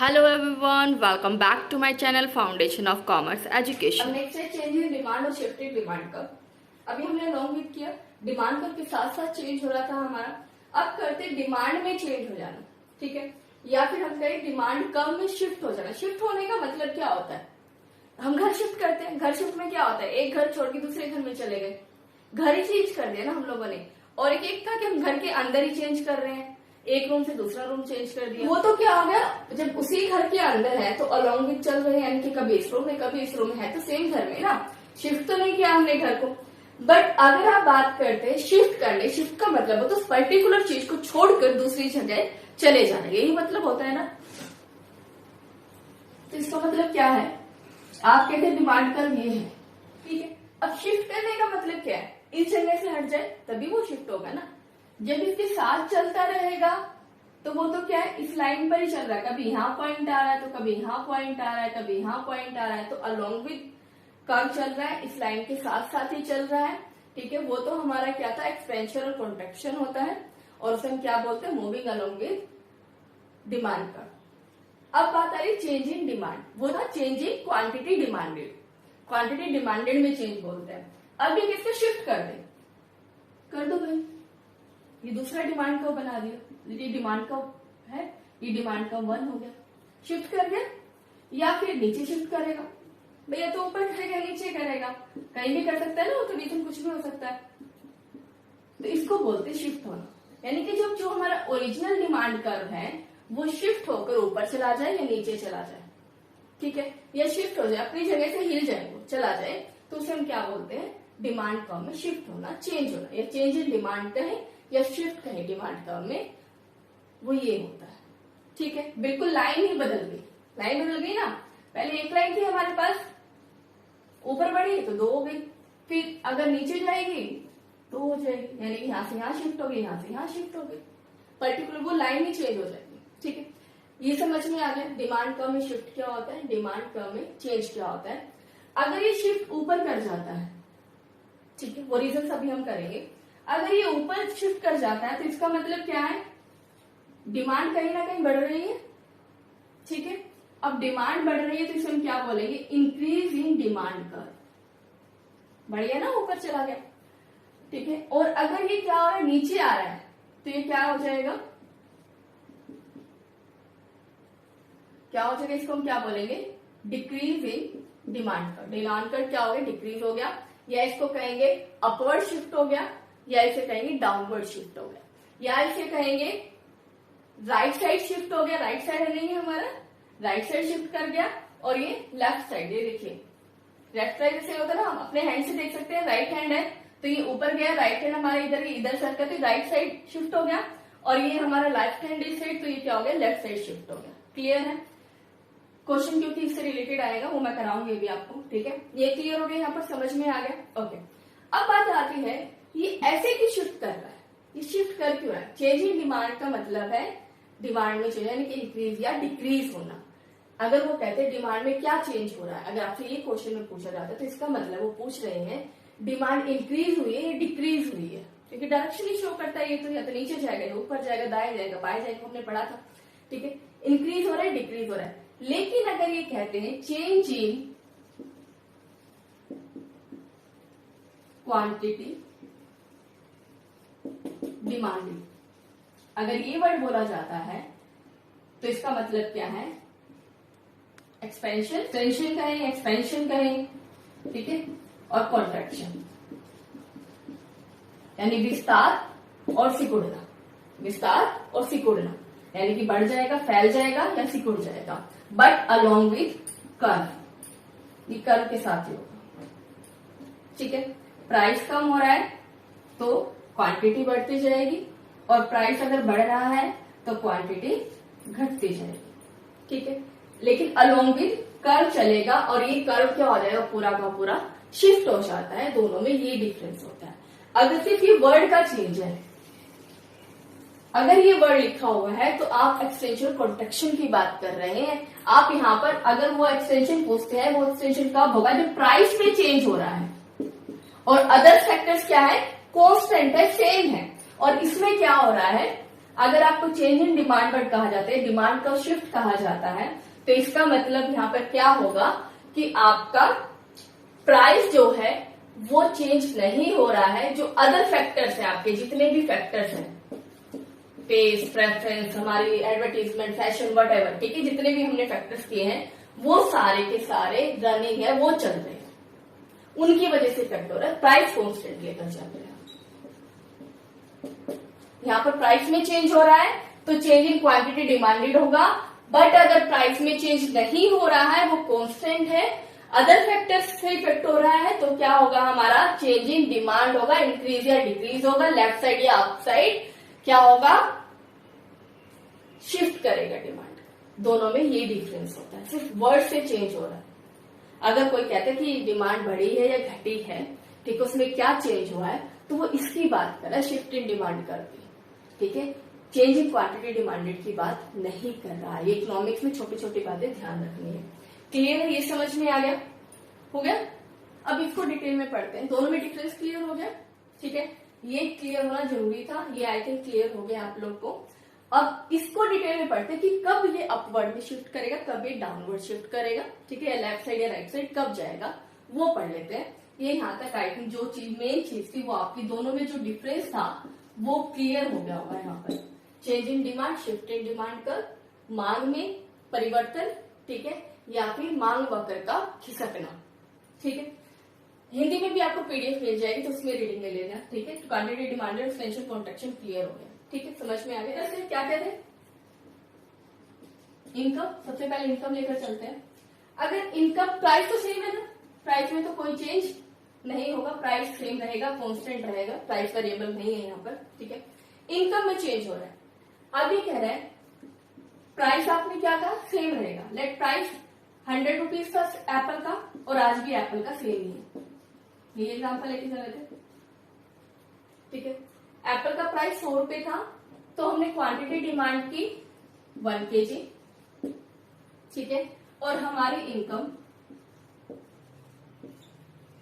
Hello everyone, welcome back to my channel Foundation of Commerce Education. अब next है change in demand और shifted demand curve. अभी हमने long with किया, demand curve के साथ साथ चेंज हो रहा था हमारा। अब करते डिमांड में चेंज हो जाना, ठीक है, या फिर हम कहें डिमांड कर्व में शिफ्ट हो जाना। शिफ्ट होने का मतलब क्या होता है? हम घर शिफ्ट करते हैं, घर शिफ्ट में क्या होता है, एक घर छोड़ के दूसरे घर में चले गए, घर ही चेंज कर दिया ना हम लोगों ने। और एक था कि हम घर के अंदर ही चेंज कर रहे हैं, एक रूम से दूसरा रूम चेंज कर दिया। वो तो क्या हो गया, जब उसी घर के अंदर है तो अलॉन्ग विथ चल रहे हैं, यानी कि कभी इस रूम में कभी इस रूम में है, तो सेम घर में ना, शिफ्ट तो नहीं किया हमने घर को। बट अगर आप बात करते हैं शिफ्ट करने, शिफ्ट का मतलब हो तो पर्टिकुलर चीज को छोड़कर दूसरी जगह चले जाना, यही मतलब होता है ना। तो इसका मतलब क्या है, आप कहते हैं डिमांड कर्व ये है, ठीक है। अब शिफ्ट करने का मतलब क्या है, इस जगह से हट जाए तभी वो शिफ्ट होगा ना। जब इसके साथ चलता रहेगा तो वो तो क्या है, इस लाइन पर ही चल रहा है, कभी यहाँ पॉइंट आ रहा है तो कभी यहाँ पॉइंट आ रहा है, कभी यहाँ पॉइंट आ रहा है, तो अलोंग विद कर्व चल रहा है, इस लाइन के साथ साथ ही चल रहा है, ठीक है। वो तो हमारा क्या था, एक्सपेंशन और कॉन्ट्रैक्शन होता है, और उसे हम क्या बोलते हैं, moving along with demand curve. अब बात आ रही चेंज इन डिमांड, वो था change in quantity demanded, quantity demanded में चेंज बोलते हैं। अब ये किसको शिफ्ट कर दे, कर दो भाई, ये दूसरा डिमांड कर्व बना दिया, ये डिमांड कर्व है, ये डिमांड कर्व 1 हो गया, शिफ्ट कर दिया। या फिर नीचे शिफ्ट करेगा, भैया तो ऊपर करेगा नीचे करेगा, कहीं भी कर सकता है ना, वो तो रीजन कुछ भी हो सकता है। तो इसको बोलते शिफ्ट होना, यानी कि जब जो हमारा ओरिजिनल डिमांड कर्व है वो शिफ्ट होकर ऊपर चला जाए या नीचे चला जाए, ठीक है, या शिफ्ट हो जाए, अपनी जगह से हिल जाए, वो चला जाए, तो उसे हम क्या बोलते हैं, डिमांड कर्व में शिफ्ट होना, चेंज होना, या चेंज इन डिमांड कहें या शिफ्ट कहें डिमांड कर्व में, वो ये होता है, ठीक है। बिल्कुल लाइन ही बदल गई, लाइन बदल गई ना, पहले एक लाइन थी हमारे पास, ऊपर बढ़ी तो 2 हो गई, फिर अगर नीचे जाएगी तो हो जाएगी, यानी यहाँ से यहाँ शिफ्ट हो गई, यहाँ से यहाँ शिफ्ट हो गई, पर्टिकुलर वो लाइन ही चेंज हो जाएगी, ठीक है। ये समझ में आ गया डिमांड कर्व में शिफ्ट क्या होता है, डिमांड कर्व में चेंज क्या होता है। अगर ये शिफ्ट ऊपर कर जाता है, ठीक है, वो रीजन अभी हम करेंगे। अगर ये ऊपर शिफ्ट कर जाता है तो इसका मतलब क्या है, डिमांड कहीं ना कहीं बढ़ रही है, ठीक है। अब डिमांड बढ़ रही है तो इसे हम क्या बोलेंगे, इंक्रीज इन डिमांड कर्व, बढ़िया ना, ऊपर चला गया, ठीक है। और अगर ये क्या हो रहा है, नीचे आ रहा है, तो ये क्या हो जाएगा, क्या हो जाएगा, इसको हम क्या बोलेंगे, decrease in demand curve. Demand curve क्या हो गया, डिक्रीज हो गया, या इसको कहेंगे अपवर्ड शिफ्ट हो गया, या इसे कहेंगे डाउनवर्ड शिफ्ट हो गया, या इसे कहेंगे राइट साइड शिफ्ट हो गया, राइट साइड है नहीं हमारा, राइट साइड शिफ्ट कर गया, और ये लेफ्ट साइड, ये देखिए लेफ्ट साइड जैसे होता है ना, हम अपने हैंड से देख सकते हैं, राइट हैंड है तो ये ऊपर गया, राइट हैंड हमारा इधर सर्कल, तो राइट साइड शिफ्ट हो गया, और ये हमारा लेफ्ट हैंड इस साइड, तो ये क्या हो गया, लेफ्ट साइड शिफ्ट हो गया। क्लियर है क्वेश्चन, क्योंकि इससे रिलेटेड आएगा, वो मैं कराऊंगी अभी आपको, ठीक है। ये क्लियर हो गया, यहाँ पर समझ में आ गया, ओके। अब बात आती है, ये ऐसे क्यों शिफ्ट कर रहा है, ये शिफ्ट कर क्यों रहा है। चेंज इन डिमांड का मतलब है डिमांड में चेंज, यानी कि इंक्रीज या डिक्रीज होना। अगर वो कहते हैं डिमांड में क्या चेंज हो रहा है, अगर आपसे ये क्वेश्चन में पूछा जाता है तो इसका मतलब वो पूछ रहे हैं डिमांड इंक्रीज हुई है या डिक्रीज हुई है, क्योंकि डायरेक्शन ही शो करता है, ये तो या तो नीचे जाएगा या ऊपर जाएगा, दाएं जाएगा बाएं जाएगा, हमने पढ़ा था, ठीक है। इंक्रीज हो रहा है, डिक्रीज हो रहा है। लेकिन अगर ये कहते हैं चेंज इन क्वांटिटी डिमांडेड, अगर ये वर्ड बोला जाता है तो इसका मतलब क्या है, एक्सपेंशन, टेंशन कहें, एक्सपेंशन कहें, ठीक है, और कॉन्ट्रैक्शन, यानी विस्तार और सिकुड़ना, विस्तार और सिकुड़ना, यानी कि बढ़ जाएगा, फैल जाएगा या सिकुड़ जाएगा, बट अलोंग विथ कर्व, ये कर्व के साथ ही होगा, ठीक है। प्राइस कम हो रहा है तो क्वांटिटी बढ़ती जाएगी, और प्राइस अगर बढ़ रहा है तो क्वांटिटी घटती जाएगी, ठीक है। लेकिन अलोंग विथ कर्व चलेगा, और ये कर्व क्या हो जाएगा, पूरा का पूरा शिफ्ट हो जाता है, दोनों में ये डिफरेंस होता है। अगर सिर्फ ये वर्ड का चेंज है, अगर ये वर्ड लिखा हुआ है तो आप एक्सटेंशन कॉन्ट्रैक्शन की बात कर रहे हैं। आप यहाँ पर अगर वो एक्सटेंशन पूछते हैं, वो एक्सटेंशन कब होगा, जब प्राइस में चेंज हो रहा है, और अदर फैक्टर्स क्या है, कॉन्स्टेंट है, सेम है, और इसमें क्या हो रहा है, अगर आपको चेंज इन डिमांड वर्ड कहा जाता है, डिमांड का शिफ्ट कहा जाता है, तो इसका मतलब यहाँ पर क्या होगा कि आपका प्राइस जो है वो चेंज नहीं हो रहा है। जो अदर फैक्टर्स है, आपके जितने भी फैक्टर्स हैं, टेस्ट, प्रेफरेंस, हमारी एडवर्टीजमेंट, फैशन, वट एवर, ठीक है, जितने भी हमने फैक्टर्स किए हैं वो सारे के सारे रनिंग है, वो चल रहे हैं, उनकी वजह से इफेक्ट हो रहा है। प्राइस कॉन्स्टेंट लेकर चल रहे हैं। यहाँ पर प्राइस में चेंज हो रहा है तो चेंज इन क्वांटिटी डिमांडेड होगा, बट अगर प्राइस में चेंज नहीं हो रहा है, वो कांस्टेंट है, अदर फैक्टर्स से इफेक्ट हो रहा है, तो क्या होगा, हमारा चेंज इन डिमांड होगा, इंक्रीज या डिक्रीज होगा, लेफ्ट साइड या अप साइड क्या होगा, शिफ्ट करेगा डिमांड। दोनों में ये डिफरेंस होता है, सिर्फ वर्ड से चेंज हो रहा है। अगर कोई कहता है कि डिमांड बढ़ी है या घटी है, ठीक है, उसमें क्या चेंज हुआ है, तो वो इसकी बात कर रहा है, शिफ्ट इन डिमांड करती है, ठीक है, चेंज इन क्वांटिटी डिमांडेड की बात नहीं कर रहा है। ये इकोनॉमिक्स में छोटी छोटी बातें ध्यान रखनी है। क्लियर है, ये समझ में आ गया, हो गया। अब इसको डिटेल में पढ़ते हैं, दोनों में डिफरेंस क्लियर हो गया, ठीक है, ये क्लियर होना जरूरी था, ये आई थिंक क्लियर हो गया आप लोग को। अब इसको डिटेल में पढ़ते हैं कि कब ये अपवर्ड में शिफ्ट करेगा, कब ये डाउनवर्ड शिफ्ट करेगा, ठीक है, लेफ्ट साइड या राइट साइड कब जाएगा, वो पढ़ लेते हैं। ये यहाँ तक आई थिंक जो चीज मेन चीज थी वो आपकी दोनों में जो डिफरेंस था वो क्लियर हो गया होगा। यहाँ पर change in demand, shift in demand का मांग में परिवर्तन, ठीक है, या फिर मांग वक्र का खिसकना, ठीक है। हिंदी में भी आपको पीडीएफ मिल जाएगी, तो उसमें रीडिंग ले लेना, ठीक है। Quantity demanded, extension, contraction clear हो गया, ठीक है, समझ में आ गया। ऐसे क्या कहते हैं, इनकम, सबसे पहले इनकम लेकर चलते हैं। अगर इनकम, प्राइस तो सेम है ना, प्राइस में तो कोई चेंज नहीं होगा, प्राइस सेम रहेगा, कांस्टेंट रहेगा, प्राइस वेरिएबल नहीं है यहाँ पर, ठीक है। इनकम में चेंज हो रहा है, अभी कह रहे हैं प्राइस आपने क्या कहा, सेम रहेगा। लेट प्राइस 100 रुपीज था एप्पल का, और आज भी एप्पल का सेम ही है, ये एग्जाम्पल लेके चल रहे थे, ठीक है। एप्पल का प्राइस 100 रुपए था, तो हमने क्वांटिटी डिमांड की 1 kg, ठीक है, और हमारी इनकम,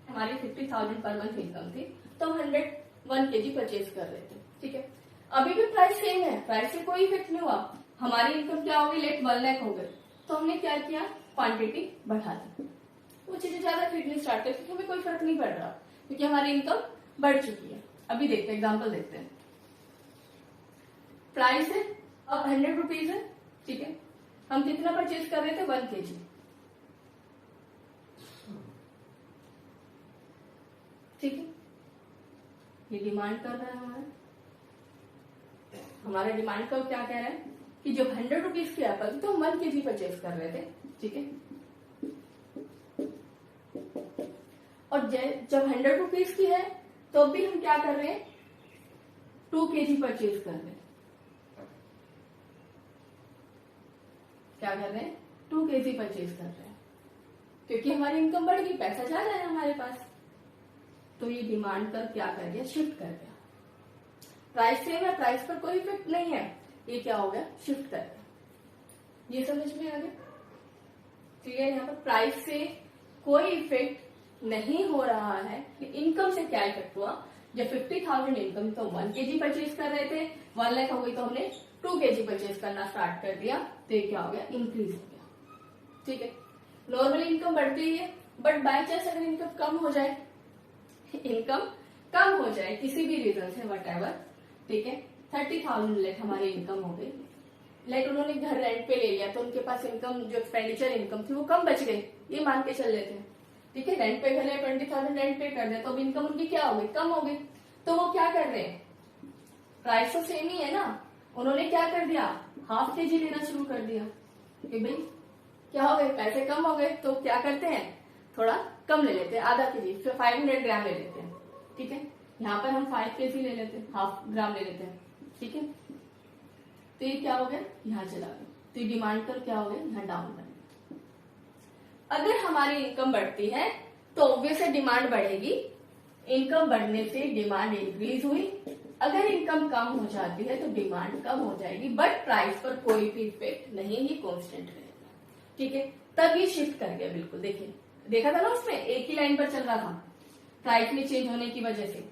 हमारी 50,000 पर मंथ इनकम थी, तो हम 101 kg परचेज कर रहे थे, ठीक है। अभी भी प्राइस सेम है, प्राइस से कोई इफेक्ट नहीं हुआ, हमारी इनकम क्या होगी, लेट 1 लाख हो गए, तो हमने क्या किया, क्वांटिटी बढ़ा दी, वो चीजें ज्यादा खरीदनी स्टार्ट कर, क्योंकि हमें कोई फर्क नहीं पड़ रहा, क्योंकि हमारी इनकम बढ़ चुकी है। अभी देखते हैं, एग्जाम्पल देखते हैं। प्राइस है अब 100 रुपीज है, ठीक है, हम कितना परचेज कर रहे थे, 1 kg, ठीक है, ये डिमांड कर रहा है हमारा डिमांड का क्या कह रहा है कि जब 100 रुपीज की एप्पल थी तो हम 1 kg परचेज कर रहे थे, ठीक है, और जब 100 रुपीज की है तो भी हम क्या कर रहे हैं, 2 kg परचेज कर रहे हैं, क्या कर रहे हैं, 2 kg परचेज कर रहे हैं, क्योंकि हमारी इनकम बढ़ गई, पैसा ज्यादा है हमारे पास, तो ये डिमांड कर क्या कर गया, शिफ्ट कर गया। प्राइस सेम है, प्राइस पर कोई इफेक्ट नहीं है, ये क्या हो गया, शिफ्ट कर गया। ये समझ में आ गया, क्लियर। यहाँ पर प्राइस से कोई इफेक्ट नहीं हो रहा है, इनकम से क्या इफेक्ट हुआ, जब 50,000 इनकम तो 1 kg परचेज कर रहे थे, 1 लाख हो गई तो हमने 2 kg परचेज करना स्टार्ट कर दिया, तो ये क्या हो गया, इंक्रीज हो गया, ठीक है। नॉर्मली इनकम बढ़ती है, बट बाय चांस अगर इनकम कम हो जाए, इनकम कम हो जाए किसी भी रीजन से, वट एवर, ठीक है, 30,000 लेट हमारी इनकम हो गई, लेट उन्होंने घर रेंट पे ले लिया, तो उनके पास इनकम, जो एक्सपेंडिचर इनकम थी वो कम बच गई, ये मान के चल लेते हैं, ठीक है, रेंट पे घर लिया, 20,000 रेंट पे कर दिया, तो अब इनकम उनकी क्या हो गई, कम हो गई, तो वो क्या कर रहे हैं, प्राइस तो सेम ही है ना, उन्होंने क्या कर दिया, 1/2 kg लेना शुरू कर दिया, कि भाई क्या हो गए, पैसे कम हो गए, तो क्या करते हैं, थोड़ा कम ले लेते हैं, आधा kg, फिर 500 ग्राम ले लेते हैं, ठीक है, यहाँ पर हम 5 kg ले लेते हैं, 1/2 ग्राम ले लेते हैं, ठीक है, तो ये क्या हो गया, यहाँ चला गया, तो ये डिमांड कर क्या हो गया, यहाँ डाउन कर। अगर हमारी इनकम बढ़ती है तो ऑब्वियस है डिमांड बढ़ेगी, इनकम बढ़ने से डिमांड इंक्रीज हुई, अगर इनकम कम हो जाती है तो डिमांड कम हो जाएगी, बट प्राइस पर कोई भी इफेक्ट नहीं, ये कांस्टेंट रहेगा, ठीक है। तब ये शिफ्ट कर गया, बिल्कुल देखिए, देखा था ना, उसमें एक ही लाइन पर चल रहा था, प्राइस में चेंज होने की वजह से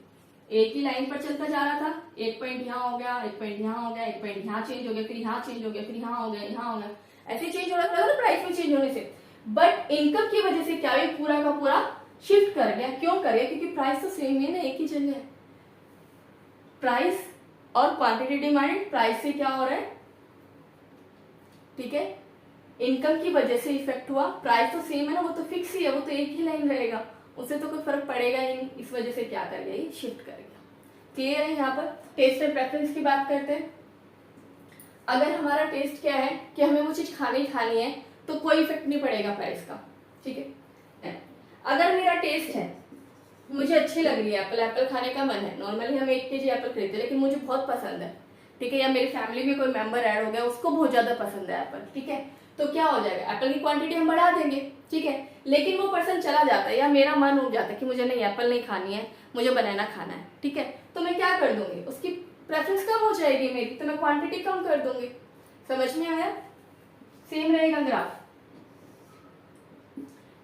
एक ही लाइन पर चलता जा रहा था, एक पॉइंट यहाँ हो गया, एक पॉइंट यहाँ हो गया, एक पॉइंट यहाँ चेंज हो गया, फिर यहाँ चेंज हो गया, फिर यहाँ हो गया, यहाँ हो गया, ऐसे चेंज हो रहा था ना प्राइस में चेंज होने से। बट इनकम की वजह से क्या है, पूरा का पूरा शिफ्ट कर गया। क्यों कर गया? क्योंकि प्राइस तो सेम है ना, एक ही जगह है। प्राइस और क्वांटिटी डिमांड, प्राइस से क्या हो रहा है, ठीक है, इनकम की वजह से इफेक्ट हुआ। प्राइस तो सेम है ना, वो तो फिक्स ही है, वो तो एक ही लाइन रहेगा, उससे तो कोई फर्क पड़ेगा ही नहीं। इस वजह से क्या कर गया, ये शिफ्ट कर गया। क्लियर है? यहाँ पर टेस्ट एंड प्रेफरेंस की बात करते हैं। अगर हमारा टेस्ट क्या है कि हमें वो चीज खानी ही खानी है, तो कोई इफेक्ट नहीं पड़ेगा प्राइस का, ठीक है। अगर मेरा टेस्ट है, मुझे अच्छी लग रही है एप्पल, एप्पल खाने का मन है, नॉर्मली हम 1 kg एप्पल खरीदते हैं, लेकिन मुझे बहुत पसंद है, ठीक है, या मेरी फैमिली में कोई मेंबर ऐड हो गया, उसको बहुत ज्यादा पसंद है एप्पल, ठीक है, तो क्या हो जाएगा, एप्पल की क्वांटिटी हम बढ़ा देंगे, ठीक है, लेकिन वो पर्सन चला जाता है या मेरा मन उठ जाता है कि मुझे नहीं एप्पल नहीं खानी है, मुझे बनाना खाना है, ठीक है, तो मैं क्या कर दूंगी, उसकी प्रेफरेंस कम हो जाएगी मेरी, तो मैं क्वांटिटी कम कर दूंगी। समझ में आया? सेम रहेगा ग्राफ।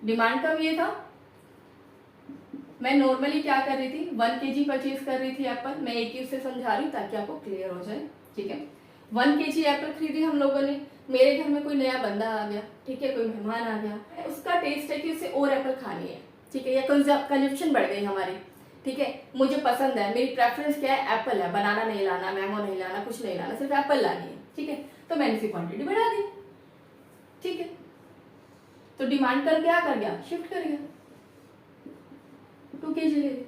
डिमांड कम ये था, मैं नॉर्मली क्या कर रही थी, 1 kg परचेज कर रही थी एप्पल, मैं एक ही उससे समझा रही हूँ ताकि आपको क्लियर हो जाए, ठीक है। 1 kg एप्पल खरीदी हम लोगों ने, मेरे घर में कोई नया बंदा आ गया, ठीक है, कोई मेहमान आ गया, उसका टेस्ट है कि उसे और एप्पल खानी है, ठीक है, या कंजप्शन बढ़ गई हमारी, ठीक है, मुझे पसंद है, मेरी प्रेफरेंस क्या है, एप्पल है, बनाना नहीं लाना, मैंगो नहीं लाना, कुछ नहीं लाना, सिर्फ एप्पल लानी है, ठीक है, तो मैंने इसकी क्वांटिटी बढ़ा दी, ठीक है, तो डिमांड कर क्या कर गया, शिफ्ट कर गया, 2 kg ले ली।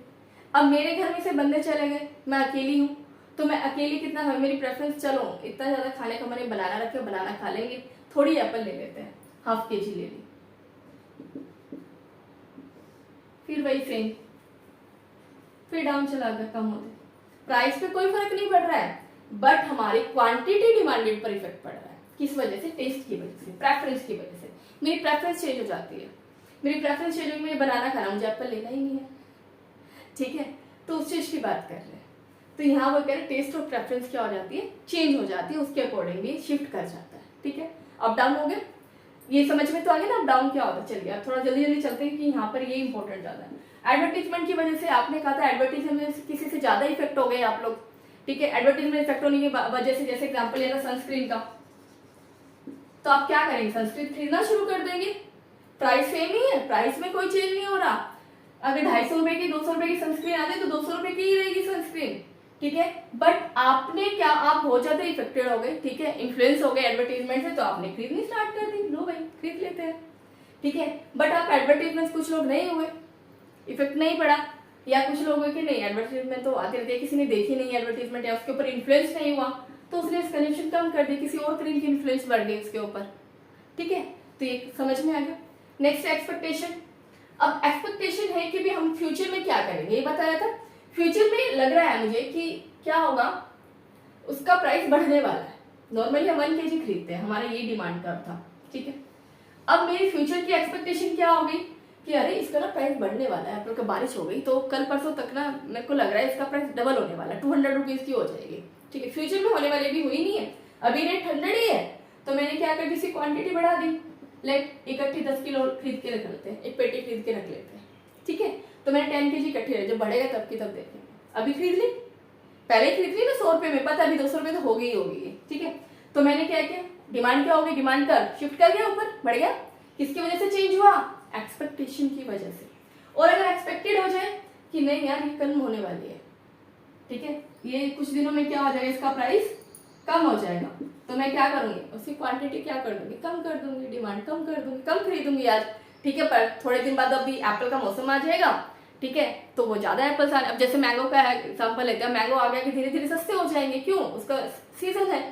अब मेरे घर में से बंदे चले गए, मैं अकेली हूँ, तो मैं अकेली कितना है, मेरी प्रेफरेंस, चलो इतना ज्यादा खाने का मैंने बनाना रखे, बनाना खा लेंगे, थोड़ी एप्पल ले लेते हैं, 1/2 kg ले ली, फिर वही सेम, फिर डाउन चला गया, कम होते, प्राइस पे कोई फर्क नहीं पड़ रहा है, बट हमारी क्वांटिटी डिमांडेड पर इफेक्ट पड़ रहा है। किस वजह से? टेस्ट की वजह से, प्रेफरेंस की वजह से। मेरी प्रेफरेंस चेंज हो जाती है, मेरी प्रेफरेंस चेंज होगी, मुझे बनाना खाना, मुझे एप्पल लेना ही नहीं है, ठीक है, तो उस चीज की बात कर रहे हैं। तो यहाँ वो कह रहे टेस्ट और प्रेफरेंस क्या हो जाती है, चेंज हो जाती है, उसके अकॉर्डिंगली शिफ्ट कर जाता है, ठीक है। अप डाउन हो गया, ये समझ में तो आ गया ना अप डाउन क्या होता है। चलिए अब थोड़ा जल्दी जल्दी चलते हैं कि यहाँ पर ये इंपॉर्टेंट ज्यादा है। एडवर्टीजमेंट की वजह से, आपने कहा था एडवर्टीजमेंट किसी से ज्यादा इफेक्ट हो गए आप लोग, ठीक है, एडवर्टीजमेंट इफेक्ट होने की वजह से, जैसे एग्जाम्पल लेना सनस्क्रीन का, तो आप क्या करेंगे, सनस्क्रीन खरीदना शुरू कर देंगे, प्राइस सेम ही है, प्राइस में कोई चेंज नहीं हो रहा। अगर 250 रुपए की 200 रुपए की सनस्क्रीन आती है तो 200 रुपए की ही रहेगी सनस्क्रीन, ठीक है, बट आपने क्या, आप बहुत ज्यादा इफेक्टेड हो गए, ठीक है, इन्फ्लुएंस हो गए एडवर्टीजमेंट से, तो आपने खरीदनी स्टार्ट कर दी, लो भाई खरीद लेते हैं, ठीक है, बट आप एडवर्टीजमेंट, कुछ लोग नहीं हुए, इफेक्ट नहीं पड़ा, या कुछ लोग हुए कि नहीं एडवर्टीजमेंट तो आती रहती है, किसी ने देखी नहीं एडवर्टीजमेंट या उसके ऊपर इन्फ्लुएंस नहीं हुआ, तो उसने कंजप्शन कम कर दी, किसी और क्रीम की इन्फ्लुएंस बढ़ गई उसके ऊपर, ठीक है, तो ये समझ में आ गया। Next expectation. अब एक्सपेक्टेशन है कि भी हम फ्यूचर में क्या करेंगे, ये बताया था, फ्यूचर में लग रहा है मुझे कि क्या होगा, उसका प्राइस बढ़ने वाला है। नॉर्मली हम 1 kg खरीदते हैं, हमारा ये डिमांड कर्व था, ठीक है, अब मेरी फ्यूचर की एक्सपेक्टेशन क्या होगी कि अरे इसका ना प्राइस बढ़ने वाला है, अप्रैल का बारिश हो गई तो कल परसों तक ना मेरे को लग रहा है इसका प्राइस डबल होने वाला है, 200 रुपीज की हो जाएगी, ठीक है, फ्यूचर में होने वाली, भी हुई नहीं है, अभी रेट 100 ही है, तो मैंने क्या कर दी, इसकी क्वांटिटी बढ़ा दी, लाइक इकट्ठी 10 किलो खरीद के रख लेते हैं, एक पेटी खरीद के रख लेते हैं, ठीक है, तो मैंने 10 kg इकट्ठी रखी, जब बढ़ेगा तब की तब देखेंगे, अभी खरीद ली, पहले खरीद ली ना 100 रुपए में, पता अभी 200 रुपए तो हो गई होगी, ठीक है, तो मैंने क्या किया, डिमांड क्या हो गई, डिमांड कर शिफ्ट कर गया ऊपर, बढ़ गया, किसकी वजह से चेंज हुआ, एक्सपेक्टेशन की वजह से। और अगर एक्सपेक्टेड हो जाए कि नहीं यार ये कम होने वाली है, ठीक है, ये कुछ दिनों में क्या हो जाएगा, इसका प्राइस कम हो जाएगा, तो मैं क्या करूंगी, उसकी क्वांटिटी क्या कर दूंगी, कम कर दूंगी, डिमांड कम कर दूंगी, कम खरीदूंगी आज, ठीक है, पर थोड़े दिन बाद अभी एप्पल का मौसम आ जाएगा, ठीक है, तो वो ज्यादा एप्पल्स आने, अब जैसे मैंगो का एग्जांपल लेते हैं, मैंगो आ गया कि धीरे धीरे सस्ते हो जाएंगे, क्यों, उसका सीजन है,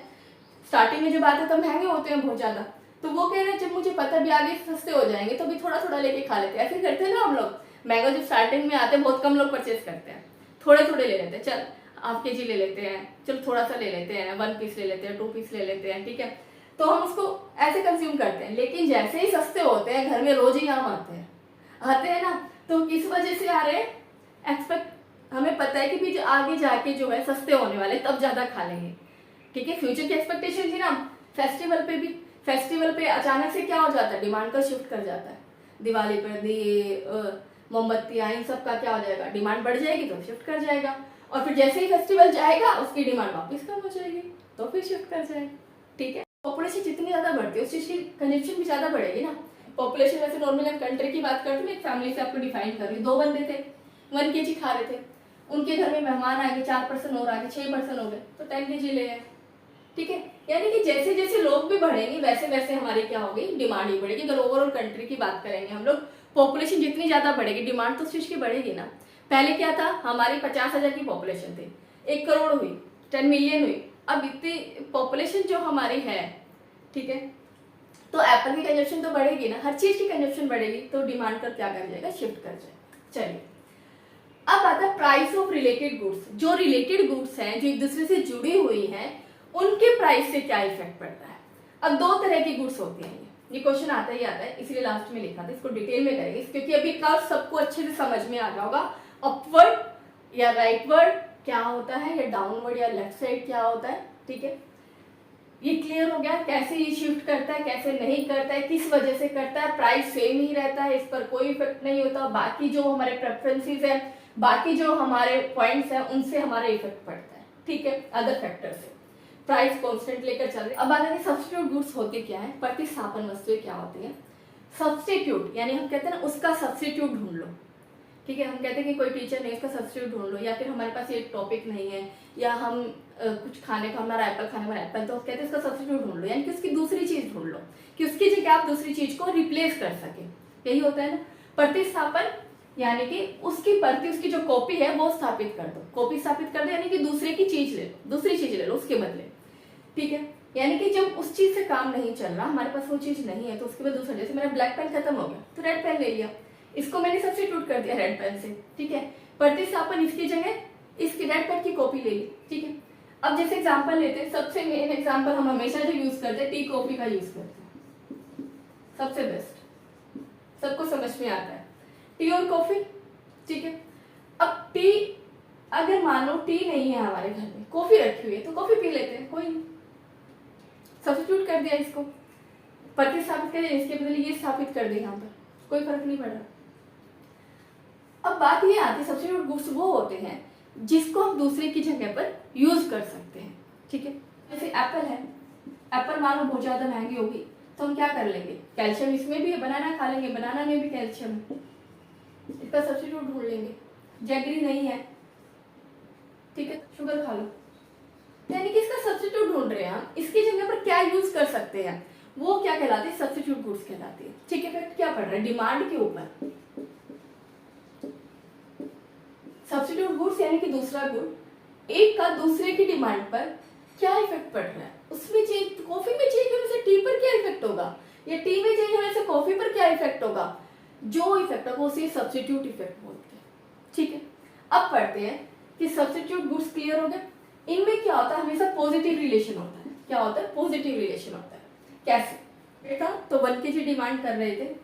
स्टार्टिंग में जब आते हैं तब महंगे होते हैं बहुत ज्यादा, तो वो कह रहे हैं जब मुझे पता भी आगे सस्ते हो जाएंगे तो अभी थोड़ा थोड़ा लेके खा लेते हैं, ऐसे करते हैं ना हम लोग, मैंगो जब स्टार्टिंग में आते हैं बहुत कम लोग परचेज करते हैं, थोड़े थोड़े ले लेते हैं, चल 1/2 kg ले लेते हैं, चलो थोड़ा सा ले लेते हैं, 1 पीस ले लेते हैं, 2 पीस ले लेते हैं, ठीक है, तो हम उसको ऐसे कंज्यूम करते हैं, लेकिन जैसे ही सस्ते होते हैं, घर में रोज ही आम आते हैं ना, तो किस वजह से आ रहे हैं, एक्सपेक्ट, हमें पता है कि भी जो आगे जाके जो है सस्ते होने वाले तब ज्यादा खा लेंगे, ठीक है, फ्यूचर की एक्सपेक्टेशन थी ना, फेस्टिवल पे भी, फेस्टिवल पे अचानक से क्या हो जाता है, डिमांड का शिफ्ट कर जाता है, दिवाली पर दिए मोमबत्तियां इन सब का क्या हो जाएगा, डिमांड बढ़ जाएगी तो शिफ्ट कर जाएगा, और फिर जैसे ही फेस्टिवल जाएगा उसकी डिमांड वापस कम हो जाएगी, तो फिर शिफ्ट कर जाएगा। ठीक है, पॉपुलेशन जितनी ज्यादा बढ़ती है उस चीज की कंजप्शन भी ज्यादा बढ़ेगी ना। पॉपुलेशन वैसे नॉर्मली हम कंट्री की बात करते हैं, एक फैमिली से आपको डिफाइन कर रही हूँ, 2 बंदे थे 1 kg खा रहे थे, उनके घर में मेहमान आ गए, 4 पर्सन और आ गए, 6 पर्सन हो गए, तो 10 kg ले आए। ठीक है, यानी कि जैसे जैसे लोग भी बढ़ेंगे वैसे वैसे हमारी क्या होगी, डिमांड ही बढ़ेगी। अगर ओवरऑल कंट्री की बात करेंगे हम लोग, पॉपुलेशन जितनी ज्यादा बढ़ेगी डिमांड तो उस चीज की बढ़ेगी ना। पहले क्या था, हमारी 50,000 की पॉपुलेशन थी, 1 करोड़ हुई, 10 मिलियन हुई। अब इतनी पॉपुलेशन जो हमारी है, ठीक है, तो एप्पल की कंजप्शन तो बढ़ेगी ना, हर चीज की कंजप्शन बढ़ेगी, तो डिमांड कर क्या कर जाएगा, शिफ्ट कर जाएगा। चलिए, अब आता है प्राइस ऑफ रिलेटेड गुड्स। जो रिलेटेड गुड्स हैं, जो एक दूसरे से जुड़ी हुई हैं, उनके प्राइस से क्या इफेक्ट पड़ता है। अब 2 तरह की गुड्स होती हैं, ये क्वेश्चन आता ही आता है, इसलिए लास्ट में लिखा था, इसको डिटेल में करेंगे क्योंकि अभी कर्व सबको अच्छे से समझ में आ गया होगा। अपवर्ड या राइटवर्ड क्या होता है, या डाउनवर्ड या लेफ्ट साइड क्या होता है। ठीक है, ये क्लियर हो गया, कैसे ये शिफ्ट करता है, कैसे नहीं करता है, किस वजह से करता है। प्राइस सेम ही रहता है, इस पर कोई इफेक्ट नहीं होता। बाकी जो हमारे प्रेफरेंसेस है, बाकी जो हमारे पॉइंट्स हैं, उनसे हमारा इफेक्ट पड़ता है। ठीक है, अदर फैक्टर से प्राइस कांस्टेंट लेकर चल रहे। अब आगे सब्स्टिट्यूट गुड्स होती क्या है, प्रतिस्थापन वस्तुएं क्या होती है। सब्स्टिट्यूट यानी हम कहते हैं ना, उसका सब्स्टिट्यूट ढूंढ लो। ठीक है, हम कहते हैं कि कोई टीचर नहीं, उसका सब्स्टिट्यूट ढूंढ लो, या फिर हमारे पास ये टॉपिक नहीं है, या हम कुछ खाने का, हमारा एप्पल खाने वाला एप्पल, तो कहते हैं उसका सब्स्टिट्यूट ढूंढ लो, यानी कि उसकी दूसरी चीज ढूंढ लो कि उसकी जगह आप दूसरी चीज को रिप्लेस कर सके। यही होता है ना प्रतिस्थापन, यानी कि उसकी प्रति, उसकी जो कॉपी है वो स्थापित कर दो। कॉपी स्थापित कर दो यानी कि दूसरे की चीज ले लो, दूसरी चीज ले लो उसके बदले। ठीक है, यानी कि जब उस चीज से काम नहीं चल रहा, हमारे पास वो चीज नहीं है, तो उसके बाद दूसरा, जैसे मेरा ब्लैक पेन खत्म हो गया तो रेड पेन ले लिया, इसको मैंने सब्स्टिट्यूट कर दिया रेड पेन से। ठीक है, प्रतिस्थापन, इसकी जगह इसकी रेड पेन की कॉपी ले ली। ठीक है, अब जैसे एग्जांपल लेते हैं, सबसे मेन एग्जांपल हम हमेशा जो यूज करते हैं, टी कॉफी का यूज करते हैं, सबसे बेस्ट, सबको समझ में आता है, टी और कॉफी। ठीक है, अब टी, अगर मान लो टी नहीं है हमारे घर में, कॉफी रखी हुई है, तो कॉफी पी लेते हैं, कोई नहीं, सब्स्टिट्यूट कर दिया इसको, प्रतिस्थापित कर दिया, इसके बदले ये स्थापित कर दिया, यहाँ पर कोई फर्क नहीं पड़ रहा। अब बात ये आती है, सब्स्टिट्यूट गुड्स वो होते हैं जिसको हम दूसरे की जगह पर यूज कर सकते हैं। ठीक है, जैसे एप्पल है, एप्पल मान लो बहुत ज्यादा महंगी होगी, तो हम क्या कर लेंगे, कैल्शियम इसमें भी है, बनाना खा लेंगे, बनाना में भी कैल्शियम है, इसका सब्स्टिट्यूट ढूंढ लेंगे। जैगरी नहीं है, ठीक है, शुगर खा लो, यानी कि इसका सब्स्टिट्यूट ढूंढ रहे हैं हम, इसकी जगह पर क्या यूज कर सकते हैं, वो क्या कहलाते हैं, सब्स्टिट्यूट गुड्स कहलाती है। ठीक है, इफेक्ट क्या पड़ रहा है, डिमांड के ऊपर। सब्स्टिट्यूट गुड्स यानी कि दूसरा गुड, एक का दूसरे की डिमांड पर क्या इफेक्ट पड़ रहा है, उसमें चेंज, कॉफी में चेंज होने से टी पर क्या इफेक्ट होगा, या टी में चेंज होने से कॉफी पर क्या इफेक्ट होगा, जो इफेक्ट होगा उसे सब्स्टिट्यूट इफेक्ट बोलते हैं। ठीक है, अब पढ़ते हैं कि सब्स्टिट्यूट गुड्स क्लियर हो गए। इनमें क्या होता है, हमेशा पॉजिटिव रिलेशन होता है। क्या होता है, पॉजिटिव रिलेशन होता है। कैसे बेटा, तो 1 kg डिमांड कर रहे थे,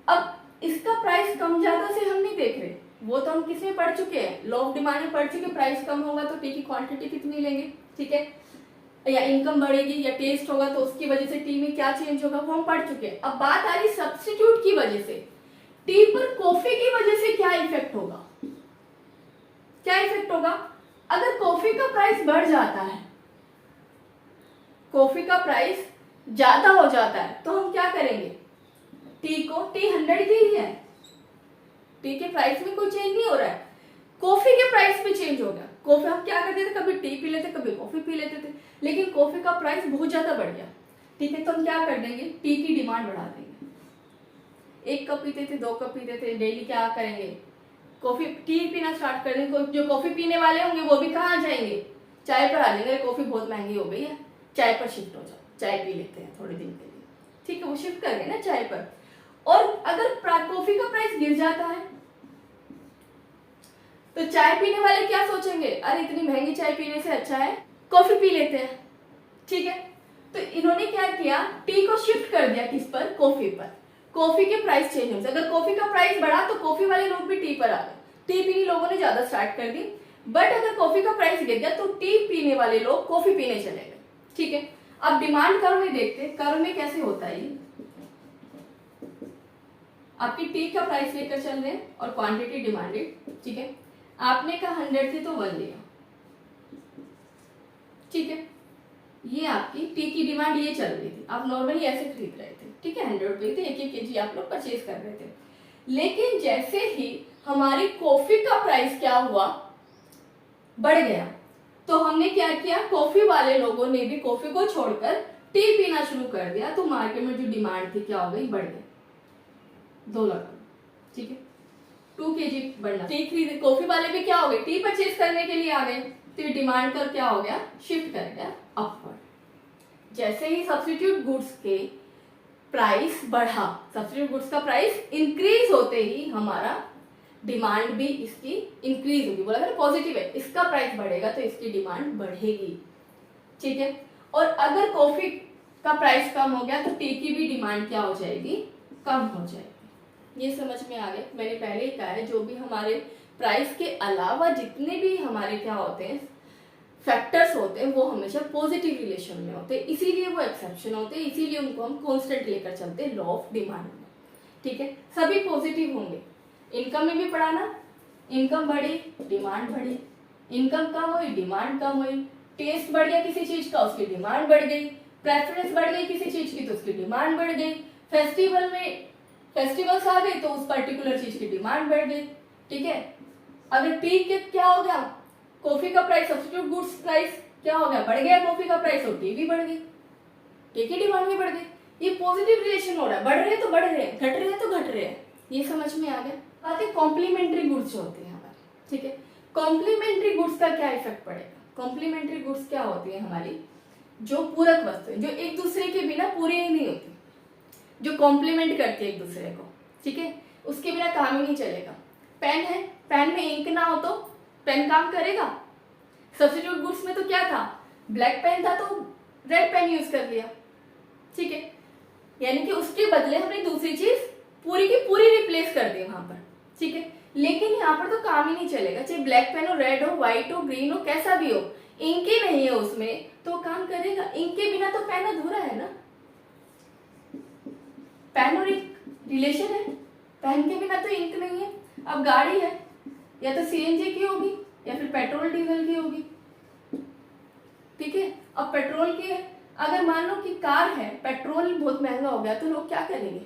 अब इसका प्राइस कम ज्यादा से हम नहीं देख रहे, वो तो हम किस में पढ़ चुके हैं, लॉ ऑफ डिमांड में पढ़ चुके, प्राइस कम होगा तो टी की क्वांटिटी कितनी लेंगे। ठीक है, या इनकम बढ़ेगी या टेस्ट होगा तो उसकी वजह से टी में क्या चेंज होगा, वो हम पढ़ चुके हैं। अब बात आ रही सब्स्टिट्यूट की वजह से, टी पर कॉफी की वजह से क्या इफेक्ट होगा, क्या इफेक्ट होगा। अगर कॉफी का प्राइस बढ़ जाता है, कॉफी का प्राइस ज्यादा हो जाता है, तो हम क्या करेंगे, टी को, टी 100 ही है, टी के प्राइस में कोई चेंज नहीं हो रहा है, कॉफी के प्राइस में चेंज हो गया। कॉफी हम क्या करते थे, कभी टी पी लेते, कभी कॉफी पी लेते थे, लेकिन कॉफी का प्राइस बहुत ज्यादा बढ़ गया। ठीक है, तो हम क्या कर देंगे, टी की डिमांड बढ़ा देंगे। 1 कप पीते थे, 2 कप पीते थे, डेली क्या करेंगे, कॉफी, टी पीना स्टार्ट कर देंगे। जो कॉफी पीने वाले होंगे वो भी कहाँ जाएंगे, चाय पर आ जाएंगे, कॉफी बहुत महंगी हो गई है, चाय पर शिफ्ट हो जाओ, चाय पी लेते हैं थोड़े दिन के लिए। ठीक है, वो शिफ्ट कर गए ना चाय पर। और अगर कॉफी का प्राइस गिर जाता है, तो चाय पीने वाले क्या सोचेंगे, अरे इतनी महंगी चाय पीने से अच्छा है कॉफी पी लेते हैं। ठीक है, तो इन्होंने क्या किया, टी को शिफ्ट कर दिया, किस पर, कॉफी पर। कॉफी के प्राइस चेंज होने से, अगर कॉफी का प्राइस बढ़ा तो कॉफी वाले लोग भी टी पर आ गए, टी पीने लोगों ने ज्यादा स्टार्ट कर दी। बट अगर कॉफी का प्राइस गिर गया तो टी पीने वाले लोग कॉफी पीने चले गए। ठीक है, अब डिमांड कर्व में देखते हैं, कर्व में कैसे होता है ये, आपकी टी का प्राइस लेकर चल रहे हैं और क्वांटिटी डिमांडेड। ठीक है, आपने कहा 100 थी तो 1 लिया, ठीक है। ये आपकी टी की डिमांड ये चल रही थी, आप नॉर्मली ऐसे खरीद रहे थे, ठीक है। 100 रुपए थे, 1-1 केजी आप लोग परचेज कर रहे थे। लेकिन जैसे ही हमारी कॉफी का प्राइस क्या हुआ, बढ़ गया, तो हमने क्या किया, कॉफी वाले लोगों ने भी कॉफी को छोड़कर टी पीना शुरू कर दिया। तो मार्केट में जो डिमांड थी क्या हो गई, बढ़ गई 2 लाख, ठीक है। 2 केजी बढ़ना, टी खरीद, कॉफी वाले भी क्या हो गए, टी परचेज करने के लिए आ गए, तो डिमांड का क्या हो गया, शिफ्ट कर गया अपवर्ड। जैसे ही सब्स्टिट्यूट गुड्स के प्राइस बढ़ा, सब्स्टिट्यूट गुड्स का प्राइस इंक्रीज होते ही हमारा डिमांड भी इसकी इंक्रीज होगी। बोला था पॉजिटिव है, इसका प्राइस बढ़ेगा तो इसकी डिमांड बढ़ेगी, ठीक है। और अगर कॉफी का प्राइस कम हो गया तो टी की भी डिमांड क्या हो जाएगी, कम हो जाएगी। ये समझ में आ गया। मैंने पहले ही कहा है, जो भी हमारे प्राइस के अलावा जितने भी हमारे क्या होते हैं फैक्टर्स होते हैं, वो हमेशा पॉजिटिव रिलेशन में होते हैं, इसीलिए वो एक्सेप्शन होते हैं, इसीलिए उनको हम कांस्टेंट लेकर चलते हैं लॉ ऑफ डिमांड में, ठीक है। सभी पॉजिटिव होंगे। इनकम में भी पढ़ा ना, इनकम बढ़ी डिमांड बढ़ी, इनकम कम हुई डिमांड कम हुई, टेस्ट बढ़ गया किसी चीज का उसकी डिमांड बढ़ गई, प्रेफरेंस बढ़ गई किसी चीज की तो उसकी डिमांड बढ़ गई, फेस्टिवल में फेस्टिवल्स आ गए तो उस पर्टिकुलर चीज की डिमांड बढ़ गई, ठीक है। अगर टी के क्या हो गया, कॉफी का प्राइस, सब्स्टिट्यूट गुड्स प्राइस क्या हो गया, बढ़ गया कॉफी का प्राइस, और टी भी बढ़ गई, टी की डिमांड भी बढ़ गई। ये पॉजिटिव रिलेशन हो रहा है, बढ़ रहे हैं तो बढ़ रहे हैं, घट रहे हैं तो घट रहे हैं। ये समझ में आ गया। बात है कॉम्प्लीमेंट्री गुड्स जो होते हैं हमारे, ठीक है। कॉम्प्लीमेंट्री गुड्स का क्या इफेक्ट पड़ेगा, कॉम्प्लीमेंट्री गुड्स क्या होती है हमारी, जो पूरक वस्तुएं, जो एक दूसरे के बिना पूरी ही नहीं होती, जो कॉम्प्लीमेंट करती है एक दूसरे को, ठीक है, उसके बिना काम ही नहीं चलेगा। पेन है, पेन में इंक ना हो तो पेन काम करेगा। सब्स्टिट्यूट गुड्स में तो क्या था, ब्लैक पेन था तो रेड पेन यूज कर लिया, ठीक है। यानी कि उसके बदले हमने दूसरी चीज पूरी की पूरी रिप्लेस कर दी वहां पर, ठीक है। लेकिन यहाँ पर तो काम ही नहीं चलेगा, चाहे ब्लैक पेन हो, रेड हो, व्हाइट हो, ग्रीन हो, कैसा भी हो, इंक ही नहीं है उसमें तो काम करेगा। इंक के बिना तो पेन अधूरा है ना। पेन और इंक रिलेशन है, पेन के बिना तो इंक नहीं है। अब गाड़ी है, या तो सीएनजी की होगी या फिर पेट्रोल डीजल की होगी, ठीक है। अब पेट्रोल की है, अगर मान लो कि कार है, पेट्रोल बहुत महंगा हो गया तो लोग क्या करेंगे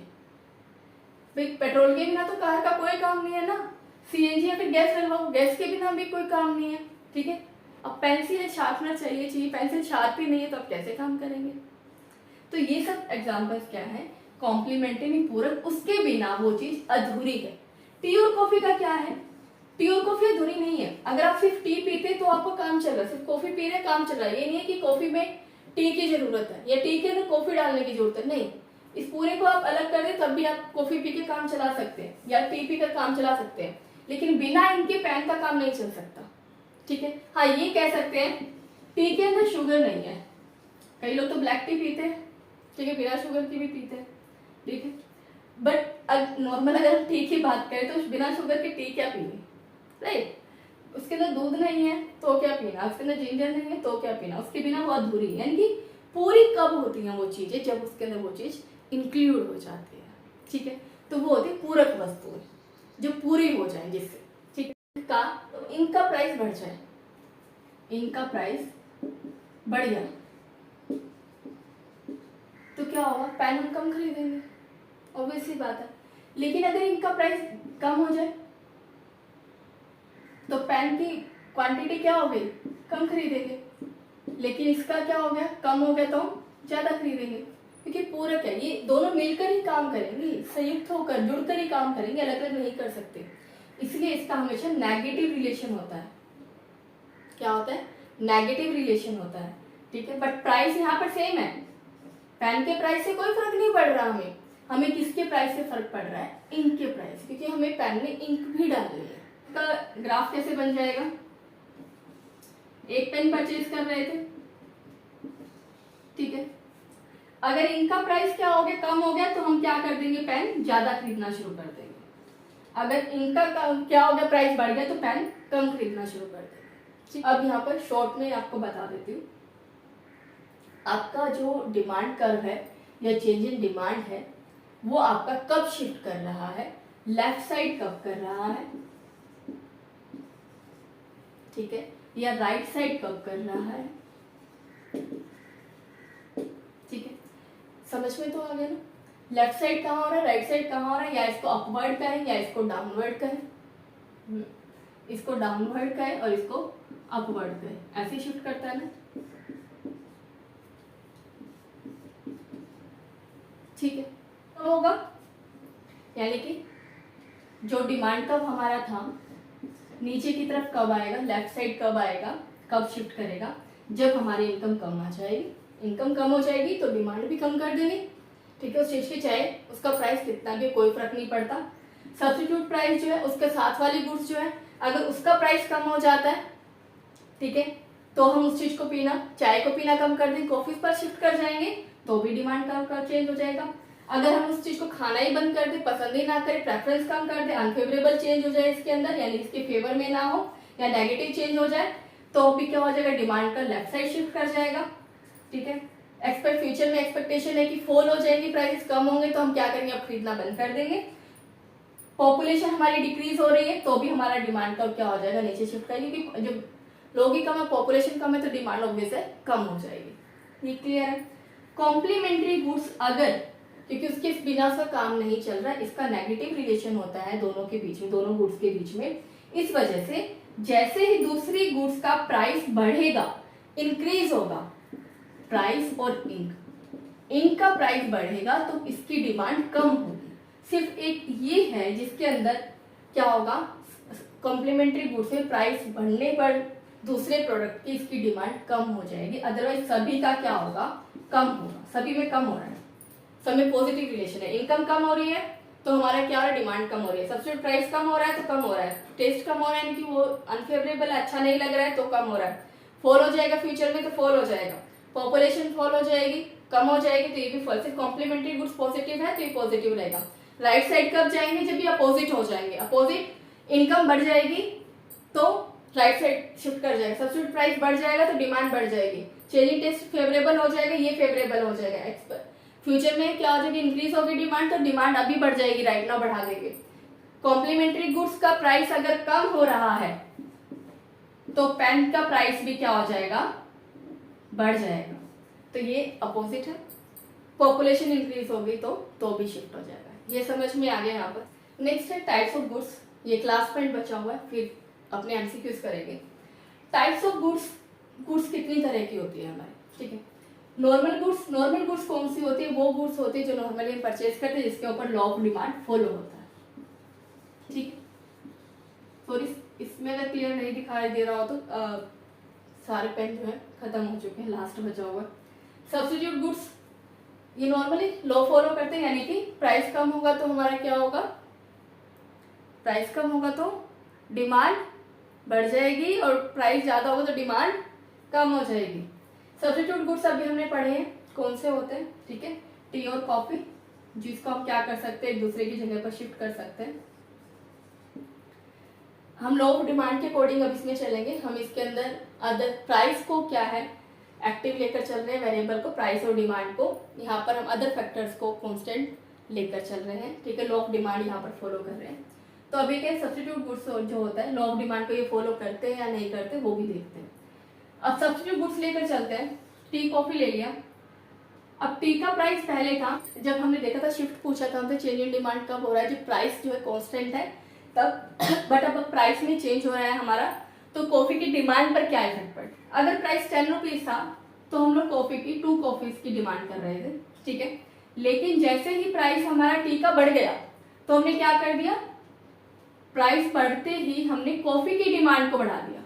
भाई, पेट्रोल के बिना तो कार का कोई काम नहीं है ना। सीएनजी या फिर गैस डलवाओ, गैस के बिना भी कोई काम नहीं है, ठीक है। अब पेंसिल शार्पनर चाहिए, पेंसिल शार्प ही नहीं है तो अब कैसे काम करेंगे। तो ये सब एग्जांपल्स क्या है, कॉम्प्लीमेंट्री पूरक, उसके बिना वो चीज अधूरी है। टी और कॉफी का क्या है, टी और कॉफी अधूरी नहीं है। अगर आप सिर्फ टी पीते तो आपको काम चल रहा है, सिर्फ कॉफी पी रहे काम चल रहा है। ये नहीं है कि कॉफी में टी की जरूरत है या टी के अंदर कॉफी डालने की जरूरत है, नहीं। इस पूरे को आप अलग कर दे तब भी आप कॉफी पी के काम चला सकते हैं या टी पी कर काम चला सकते हैं, लेकिन बिना इनके पेन का काम नहीं चल सकता, ठीक है। हाँ, ये कह सकते हैं टी के अंदर शुगर नहीं है। कई लोग तो ब्लैक टी पीते हैं, ठीक है, बिना शुगर की भी पीते हैं, ठीक है। बट नॉर्मल अगर हम टी की बात करें तो बिना शुगर की टी क्या पीनी, राइट। उसके अंदर दूध नहीं है तो क्या पीना, उसके अंदर जिंजर नहीं है तो क्या पीना, उसके बिना वो अधूरी है। यानी कि पूरी कब होती हैं वो चीजें, जब उसके अंदर वो चीज इंक्लूड हो जाती है, ठीक है। तो वो होती है पूरक वस्तुएं जो पूरी हो जाए जिससे, ठीक है। का तो इनका प्राइस बढ़ जाए, इनका प्राइस बढ़ गया तो क्या होगा, पेन हम कम खरीदेंगे, ऑब्वियसली बात है। लेकिन अगर इनका प्राइस कम हो जाए तो पेन की क्वांटिटी क्या हो गई, कम खरीदेंगे। लेकिन इसका क्या हो गया, कम हो गया तो हम ज्यादा खरीदेंगे, क्योंकि पूरक है, ये दोनों मिलकर ही काम करेंगे, संयुक्त होकर जुड़कर ही काम करेंगे, अलग अलग नहीं कर सकते। इसलिए इसका हमेशा नेगेटिव रिलेशन होता है। क्या होता है, नेगेटिव रिलेशन होता है, ठीक है। बट प्राइस यहाँ पर सेम है, पेन के प्राइस से कोई फर्क नहीं पड़ रहा हमें। हमें किसके प्राइस से फर्क पड़ रहा है, इंक के प्राइस, क्योंकि हमें पेन में इंक भी डालनी है। इसका ग्राफ कैसे बन जाएगा, एक पेन परचेज कर रहे थे, ठीक है। अगर इनका प्राइस क्या हो गया, कम हो गया, तो हम क्या कर देंगे, पेन ज्यादा खरीदना शुरू कर देंगे। अगर इनका क्या हो गया, प्राइस बढ़ गया, तो पेन कम खरीदना शुरू कर देंगे। अब यहाँ पर शॉर्ट में आपको बता देती हूँ, आपका जो डिमांड कर्व है या चेंज इन डिमांड है वो आपका कब शिफ्ट कर रहा है, लेफ्ट साइड कब कर रहा है, ठीक है, या राइट साइड कब कर रहा है, ठीक है, समझ में तो आ गया ना। लेफ्ट साइड कहाँ हो रहा है, राइट साइड कहाँ हो रहा है, या इसको अपवर्ड कहें या इसको डाउनवर्ड कहें, इसको डाउनवर्ड कहें और इसको अपवर्ड कहें, ऐसे शिफ्ट करता है ना, ठीक है। तो होगा यानी कि जो डिमांड कब हमारा था नीचे की तरफ कब आएगा, लेफ्ट साइड कब आएगा, कब शिफ्ट करेगा, जब हमारी इनकम कम आ जाएगी। इनकम कम हो जाएगी तो डिमांड भी कम कर देनी, ठीक है। उस चीज की चाहे उसका प्राइस कितना भी कोई फर्क नहीं पड़ता। सब्स्टिट्यूट प्राइस जो है उसके साथ वाली गुड्स जो है अगर उसका प्राइस कम हो जाता है, ठीक है, तो हम उस चीज को पीना, चाय को पीना कम कर दें, कॉफी पर शिफ्ट कर जाएंगे तो भी डिमांड कम कर चेंज हो जाएगा। अगर हम उस चीज को खाना ही बंद कर दे, पसंद ही ना करें, प्रेफरेंस कम कर दे, अनफेवरेबल चेंज हो जाए इसके अंदर, यानी इसके फेवर में ना हो या नेगेटिव चेंज हो जाए, तो भी क्या हो जाएगा, डिमांड का लेफ्ट साइड शिफ्ट कर जाएगा, ठीक है। फ्यूचर में एक्सपेक्टेशन है कि फॉल हो जाएगी, प्राइसेस कम होंगे, तो हम क्या करेंगे, अब खरीदना बंद कर देंगे। पॉपुलेशन हमारी डिक्रीज हो रही है तो भी हमारा डिमांड का क्या हो जाएगा, नीचे शिफ्ट करेंगे, क्योंकि जब लोग ही कम है, पॉपुलेशन कम है, तो डिमांड ऑब्वियस है कम हो जाएगी। ये क्लियर है। कॉम्प्लीमेंट्री गुड्स अगर, क्योंकि उसके बिना उसका काम नहीं चल रहा, इसका नेगेटिव रिलेशन होता है दोनों के बीच में, दोनों गुड्स के बीच में। इस वजह से जैसे ही दूसरी गुड्स का प्राइस बढ़ेगा, इंक्रीज होगा, प्राइस और इंक का प्राइस बढ़ेगा तो इसकी डिमांड कम होगी। सिर्फ एक ये है जिसके अंदर क्या होगा, कॉम्प्लीमेंट्री गुड्स में प्राइस बढ़ने पर दूसरे प्रोडक्ट की इसकी डिमांड कम हो जाएगी, अदरवाइज सभी का क्या होगा, कम होगा। सभी में कम हो रहा है, सब में पॉजिटिव रिलेशन है। इनकम कम हो रही है तो हमारा क्या हो रहा है, डिमांड कम हो रही है। सब्सिट्यूट प्राइस कम हो रहा है तो कम हो रहा है, टेस्ट कम हो रहा है यानी कि वो अनफेवरेबल है, अच्छा नहीं लग रहा है तो कम हो रहा है। फॉल हो जाएगा फ्यूचर में तो फॉल हो जाएगा, पॉपुलेशन फॉल हो जाएगी, कम हो जाएगी, तो ये भी फॉल। सिर्फ कॉम्प्लीमेंट्री गुड्स पॉजिटिव है तो ये पॉजिटिव रहेगा। राइट साइड कब जाएंगे, जब ये अपोजिट हो जाएंगे, अपोजिट इनकम बढ़ जाएगी तो राइट साइड शिफ्ट कर जाएगा। सब्सिट्यूट प्राइस बढ़ जाएगा तो डिमांड बढ़ जाएगी, चेंजिंग टेस्ट फेवरेबल हो जाएगा, ये फेवरेबल हो जाएगा। फ्यूचर में क्या हो जाएगी, इंक्रीज होगी डिमांड तो डिमांड अभी बढ़ जाएगी, राइट नाउ बढ़ा देंगे। कॉम्प्लीमेंट्री गुड्स का प्राइस अगर कम हो रहा है तो पेन का प्राइस भी क्या हो जाएगा, बढ़ जाएगा, तो ये अपोजिट है। पॉपुलेशन इंक्रीज होगी तो भी शिफ्ट हो जाएगा। ये समझ में आ गया यहाँ पर। नेक्स्ट है टाइप्स ऑफ गुड्स, ये क्लास पॉइंट बचा हुआ है, फिर अपने एमसीक्यूज करेंगे। टाइप्स ऑफ गुड्स कितनी तरह की होती है हमारी, ठीक है। नॉर्मल गुड्स कौन सी होती है, वो गुड्स होती है जो नॉर्मली हम परचेज करते हैं, जिसके ऊपर लॉ ऑफ डिमांड फॉलो होता है, ठीक है। सॉरी इसमें अगर क्लियर नहीं दिखाई दे रहा हो तो सारे पेन जो है खत्म हो चुके हैं, लास्ट बचा हुआ। सब्स्टिट्यूट गुड्स ये नॉर्मली लॉ फॉलो करते हैं, यानी कि प्राइस कम होगा तो हमारा क्या होगा, प्राइस कम होगा तो डिमांड बढ़ जाएगी और प्राइस ज्यादा होगा तो डिमांड कम हो जाएगी। सब्स्टिट्यूट गुड्स अभी हमने पढ़े हैं कौन से होते हैं, ठीक है। टी और कॉफी, जिसको हम क्या कर सकते हैं, एक दूसरे की जगह पर शिफ्ट कर सकते हैं। हम लॉ ऑफ डिमांड के अकॉर्डिंग अब इसमें चलेंगे। हम इसके अंदर अदर प्राइस को क्या है एक्टिव लेकर चल रहे हैं, वेरिएबल को, प्राइस और डिमांड को। यहाँ पर हम अदर फैक्टर्स को कांस्टेंट लेकर चल रहे हैं, ठीक है। लॉ ऑफ डिमांड यहाँ पर फॉलो कर रहे हैं। तो अभी क्या सब्स्टिट्यूट गुड्स जो होता है, लॉ ऑफ डिमांड को ये फॉलो करते हैं या नहीं करते, वो भी देखते हैं। अब सब्स्टिट्यूट गुड्स लेकर चलते हैं। टी कॉफी ले लिया। अब टी का प्राइस पहले था, जब हमने देखा था शिफ्ट पूछा था हमसे चेंज इन डिमांड कब हो रहा है, जब प्राइस जो है कांस्टेंट है तब। बट अब प्राइस में चेंज हो रहा है हमारा, तो कॉफी की डिमांड पर क्या इफेक्ट पड़। अगर प्राइस 10 रुपीज था तो हम लोग कॉफी की 2 कॉफीज की डिमांड कर रहे थे, ठीक है। लेकिन जैसे ही प्राइस हमारा टी का बढ़ गया तो हमने क्या कर दिया, प्राइस बढ़ते ही हमने कॉफी की डिमांड को बढ़ा दिया।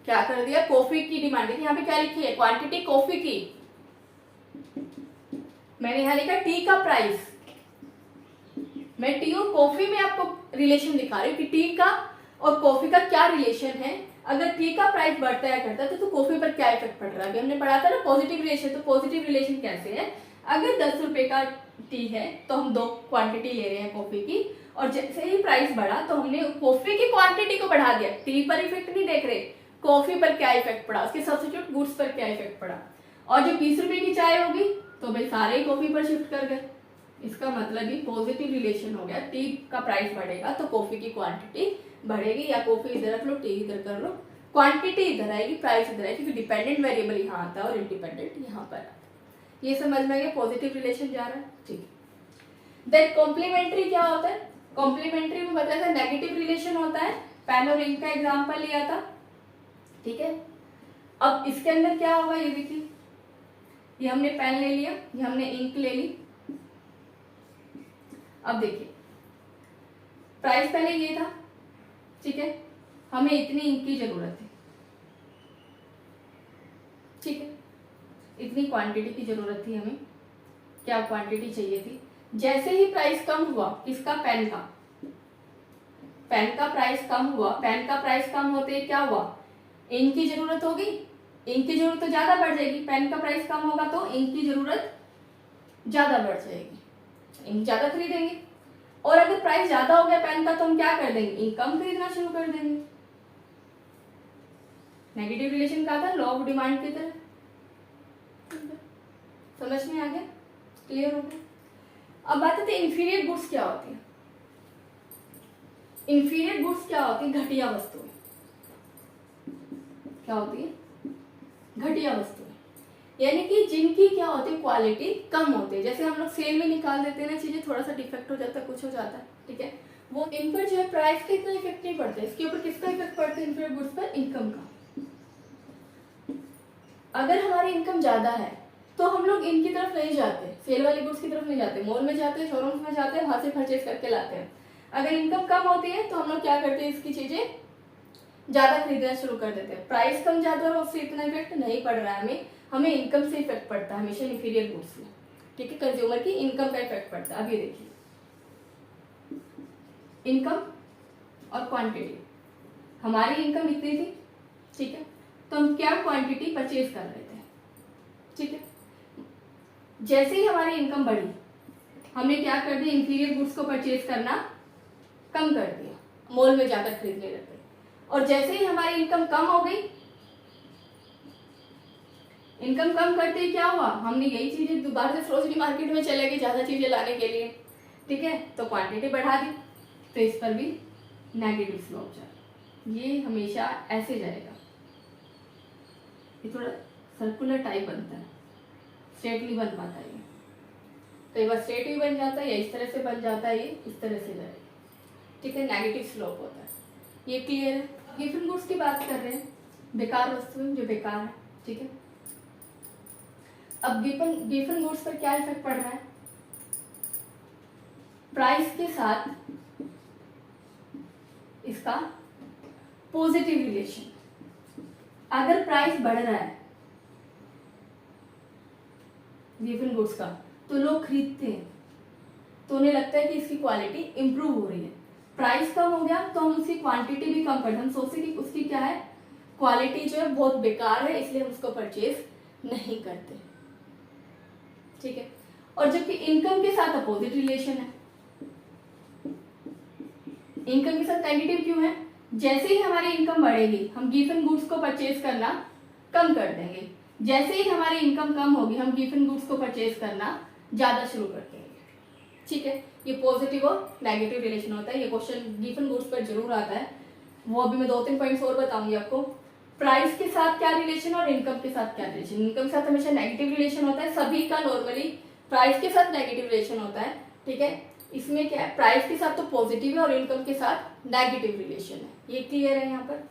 क्या कर दिया, कॉफी की डिमांड। देखिए यहाँ पे क्या लिखी है, क्वांटिटी कॉफी की, मैंने यहाँ लिखा टी का प्राइस। मैं टी और कॉफी में आपको रिलेशन दिखा रही हूँ कि टी का और कॉफी का क्या रिलेशन है। अगर टी का प्राइस बढ़ता है करता है तो कॉफी पर क्या इफेक्ट पड़ रहा है। अभी हमने पढ़ा था ना पॉजिटिव रिलेशन, तो पॉजिटिव रिलेशन कैसे है, अगर 10 रुपए का टी है तो हम 2 क्वांटिटी ले रहे हैं कॉफी की, और जैसे ही प्राइस बढ़ा तो हमने कॉफी की क्वांटिटी को बढ़ा दिया। टी पर इफेक्ट नहीं देख रहे, कॉफी पर क्या इफेक्ट पड़ा, उसके सब्स्टिट्यूट गुड्स पर क्या इफेक्ट पड़ा। और जो 20 रुपए की चाय होगी तो भाई सारे ही कॉफी पर शिफ्ट कर गए। इसका मतलब ही पॉजिटिव रिलेशन हो गया, टी का प्राइस बढ़ेगा तो कॉफी की क्वांटिटी बढ़ेगी, या कॉफी इधर रख लो, टी इधर कर लो, क्वांटिटी इधर आएगी, प्राइस इधर आएगी, क्योंकि डिपेंडेंट वेरिएबल यहाँ आता है और इंडिपेंडेंट यहाँ पर आता है। ये समझ में आ गया, पॉजिटिव रिलेशन जा रहा है, ठीक है। देन कॉम्प्लीमेंट्री क्या होता है? कॉम्प्लीमेंट्री में बताया था नेगेटिव रिलेशन होता है, पेन और इंक का एग्जाम्पल लिया था, ठीक है। अब इसके अंदर क्या होगा, ये देखिए, ये हमने पेन ले लिया, ये हमने इंक ले ली। अब देखिए प्राइस पहले ये था, ठीक है, हमें इतनी इंक की जरूरत है, ठीक है, इतनी क्वांटिटी की जरूरत थी हमें, क्या क्वांटिटी चाहिए थी। जैसे ही प्राइस कम हुआ, किसका? पेन का, पेन का प्राइस कम हुआ, पेन का प्राइस कम होते ही क्या हुआ, इंक की जरूरत होगी, इंक की जरूरत तो ज्यादा बढ़ जाएगी, पेन का प्राइस कम होगा तो इंक की जरूरत ज्यादा बढ़ जाएगी, इंक ज्यादा खरीदेंगे। और अगर प्राइस ज्यादा हो गया पेन का तो हम क्या कर देंगे, इंक कम खरीदना शुरू कर देंगे। नेगेटिव रिलेशन का था, लॉ ऑफ डिमांड की तरह। समझ में आ गया, क्लियर हो गया। अब बात आती है इंफीरियर गुड्स क्या होती है। इंफीरियर गुड्स क्या होती है? घटिया वस्तुएं। क्या होती है? घटिया वस्तुएं, यानी कि जिनकी क्या होती है, क्वालिटी कम होती है। जैसे हम लोग सेल में निकाल देते हैं ना चीजें, थोड़ा सा डिफेक्ट हो जाता है, कुछ हो जाता है, ठीक है, वो इन पर जो है प्राइस का इतना इफेक्ट नहीं पड़ता है। इसके ऊपर किसका इफेक्ट पड़ता है? इंफीरियर गुड्स पर इनकम का। अगर हमारी इनकम ज्यादा है तो हम लोग इनकी तरफ नहीं जाते, सेल वाली गुड्स की तरफ नहीं जाते, मॉल में जाते हैं, शोरूम्स में जाते हैं, वहां से परचेज करके लाते हैं। अगर इनकम कम होती है तो हम लोग क्या करते हैं, इसकी चीजें ज्यादा खरीदना शुरू कर देते हैं। प्राइस कम ज्यादा और उससे इतना इफेक्ट नहीं पड़ रहा है हमें, हमें इनकम से इफेक्ट पड़ता है हमेशा इंफीरियर गुड्स में, ठीक है, कंज्यूमर की इनकम का इफेक्ट पड़ता है। अब ये देखिए, इनकम और क्वांटिटी, हमारी इनकम इतनी थी, ठीक है, तो हम क्या क्वांटिटी परचेज कर रहे थे, ठीक है। जैसे ही हमारी इनकम बढ़ी, हमने क्या कर दिया, इंफीरियर गुड्स को परचेज करना कम कर दिया, मॉल में जाकर खरीदने लग गए। और जैसे ही हमारी इनकम कम हो गई, इनकम कम करते ही क्या हुआ, हमने यही चीजें दोबारा से सरोजनी मार्केट में चले गए ज्यादा चीजें लाने के लिए, ठीक है, तो क्वांटिटी बढ़ा दी, तो इस पर भी नेगेटिव स्लोप जाए। ये हमेशा ऐसे जाएगा, ये थोड़ा सर्कुलर टाइप बनता है, स्ट्रेट नहीं बन पाता है। कई बार स्ट्रेट भी बन जाता है, या इस तरह से बन जाता है, ये इस तरह से जाएगा, ठीक है, नेगेटिव स्लोप होता है। ये क्लियर है। गिवन गुड्स की बात कर रहे हैं, बेकार वस्तुएं जो बेकार है, ठीक है। अब गिवन गुड्स पर क्या इफेक्ट पड़ रहा है, प्राइस के साथ इसका पॉजिटिव रिलेशन। अगर प्राइस बढ़ रहा है गिवन गुड्स का तो लोग खरीदते हैं, तो उन्हें लगता है कि इसकी क्वालिटी इंप्रूव हो रही है। प्राइस कम हो गया तो हम उसकी क्वांटिटी भी कम करते हैं, हम सोचते कि उसकी क्या है, क्वालिटी जो है बहुत बेकार है, इसलिए हम उसको परचेज नहीं करते, ठीक है। और जबकि इनकम के साथ अपोजिट रिलेशन है, इनकम के साथ नेगेटिव क्यों है, जैसे ही हमारी इनकम बढ़ेगी हम गिवन गुड्स को परचेज करना कम कर देंगे, जैसे ही हमारी इनकम कम होगी हम गिवन गुड्स को परचेज करना ज्यादा शुरू कर देंगे, ठीक है। ये पॉजिटिव और नेगेटिव रिलेशन होता है। ये क्वेश्चन गिवन गुड्स पर जरूर आता है, वो अभी मैं 2-3 पॉइंट्स और बताऊंगी आपको। प्राइस के साथ क्या रिलेशन और इनकम के साथ क्या रिलेशन। इनकम के साथ हमेशा नेगेटिव रिलेशन होता है, सभी का नॉर्मली प्राइस के साथ नेगेटिव रिलेशन होता है, ठीक है। इसमें क्या है, प्राइस के साथ तो पॉजिटिव है और इनकम के साथ नेगेटिव रिलेशन है। ये क्लियर है यहाँ पर।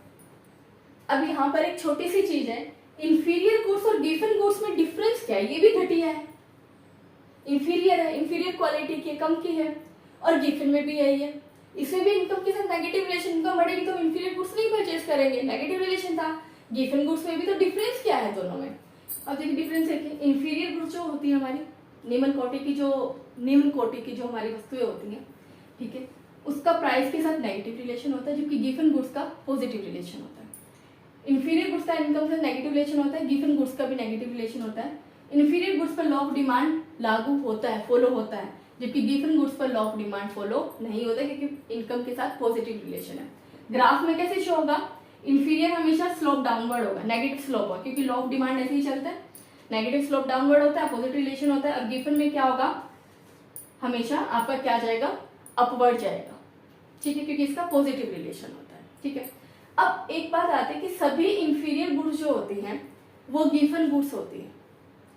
अब यहाँ पर एक छोटी सी चीज है, इंफीरियर गुड्स और गिवन गुड्स में डिफरेंस क्या है, ये भी घटिया है, इंफीरियर है, इंफीरियर क्वालिटी की कम की है, और गिवन में भी यही है। इसमें भी इनकम के साथ नेगेटिव रिलेशन, इनकम बढ़ेगी तो इंफीरियर गुड्स नहीं परचेज करेंगे, नेगेटिव रिलेशन था। गिवन गुड्स में भी तो डिफरेंस क्या है दोनों में, अब देखिए डिफरेंस देखिए। इंफीरियर गुड्स जो होती है हमारी निम्न कोटि की जो हमारी वस्तुएं होती हैं, ठीक है, उसका प्राइस के साथ नेगेटिव रिलेशन होता है, जबकि गिवन गुड्स का पॉजिटिव रिलेशन होता है। इंफीरियर गुड्स का इनकम से नेगेटिव रिलेशन होता है, गिवन गुड्स का भी नेगेटिव रिलेशन होता है। इंफीरियर गुड्स पर लॉ ऑफ डिमांड लागू होता है, फॉलो होता है, जबकि गिवन गुड्स पर लॉ ऑफ डिमांड फॉलो नहीं होता, क्योंकि इनकम के साथ पॉजिटिव रिलेशन है। ग्राफ में कैसे शो होगा, इंफीरियर हमेशा स्लोप डाउनवर्ड होगा, नेगेटिव स्लोप होगा, क्योंकि लॉ ऑफ डिमांड ऐसे ही चलता है, नेगेटिव स्लोप डाउनवर्ड होता है, पॉजिटिव रिलेशन होता है। अब गिवन में क्या होगा, हमेशा आपका क्या जाएगा, अपवर्ड जाएगा, ठीक है, क्योंकि इसका पॉजिटिव रिलेशन होता है। ठीक है। अब एक बात आती है कि सभी इंफीरियर गुड्स जो होती हैं वो गिवन गुड्स होती है,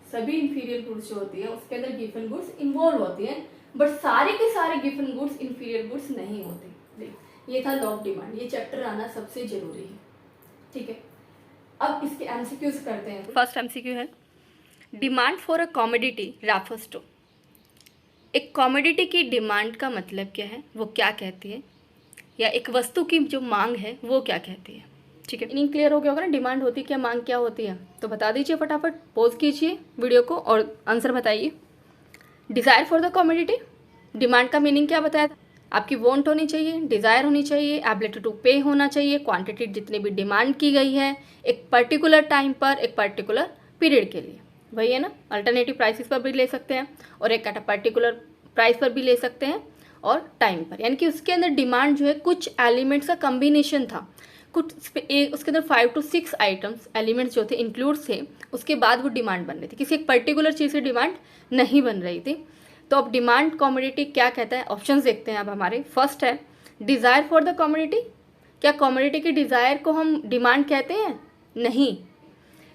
सभी इंफीरियर गुड्स जो होती है उसके अंदर गिवन गुड्स इन्वॉल्व होती हैं, बट सारे के सारे गिवन गुड्स इंफीरियर गुड्स नहीं होते। ये था लॉ ऑफ डिमांड, ये चैप्टर आना सबसे जरूरी है, ठीक है। अब इसके एमसीक्यूज करते हैं। फर्स्ट एमसीक्यू है, demand for a commodity refers to. एक कमोडिटी की डिमांड का मतलब क्या है, वो क्या कहती है, या एक वस्तु की जो मांग है वो क्या कहती है, ठीक है। मीनिंग क्लियर हो गया होगा ना, डिमांड होती है क्या, मांग क्या होती है, तो बता दीजिए फटाफट, पॉज कीजिए वीडियो को और आंसर बताइए। Desire for the commodity, demand का मीनिंग क्या बताया था, आपकी वांट होनी चाहिए, डिज़ायर होनी चाहिए, एबिलिटी टू पे होना चाहिए, क्वांटिटी जितनी भी डिमांड की गई है एक पर्टिकुलर टाइम पर, एक पर्टिकुलर पीरियड के लिए, वही है ना। अल्टरनेटिव प्राइसेस पर भी ले सकते हैं और एक पर्टिकुलर प्राइस पर भी ले सकते हैं और टाइम पर, यानी कि उसके अंदर डिमांड जो है कुछ एलिमेंट्स का कम्बिनेशन था, कुछ उसके अंदर 5 to 6 आइटम्स एलिमेंट्स जो थे इंक्लूड थे, उसके बाद वो डिमांड बन रही थी, किसी एक पर्टिकुलर चीज़ की डिमांड नहीं बन रही थी। तो अब डिमांड कमोडिटी क्या कहता है, ऑप्शंस देखते हैं अब हमारे। फर्स्ट है डिज़ायर फॉर द कमोडिटी, क्या कमोडिटी की डिज़ायर को हम डिमांड कहते हैं, नहीं।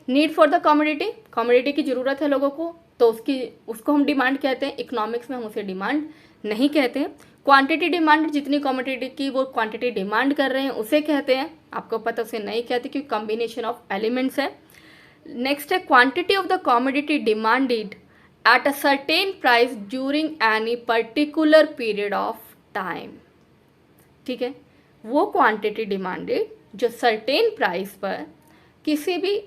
Need for the commodity, commodity की ज़रूरत है लोगों को तो उसको हम डिमांड कहते हैं, इकोनॉमिक्स में हम उसे डिमांड नहीं कहते हैं। क्वांटिटी डिमांड, जितनी कमोडिटी की वो क्वांटिटी डिमांड कर रहे हैं उसे कहते हैं, आपको पता उसे नहीं कहते क्योंकि कॉम्बिनेशन ऑफ एलिमेंट्स है। नेक्स्ट है quantity of the commodity demanded at a certain price during any particular period of time, ठीक है। वो क्वांटिटी डिमांडेड जो सर्टेन प्राइस पर किसी भी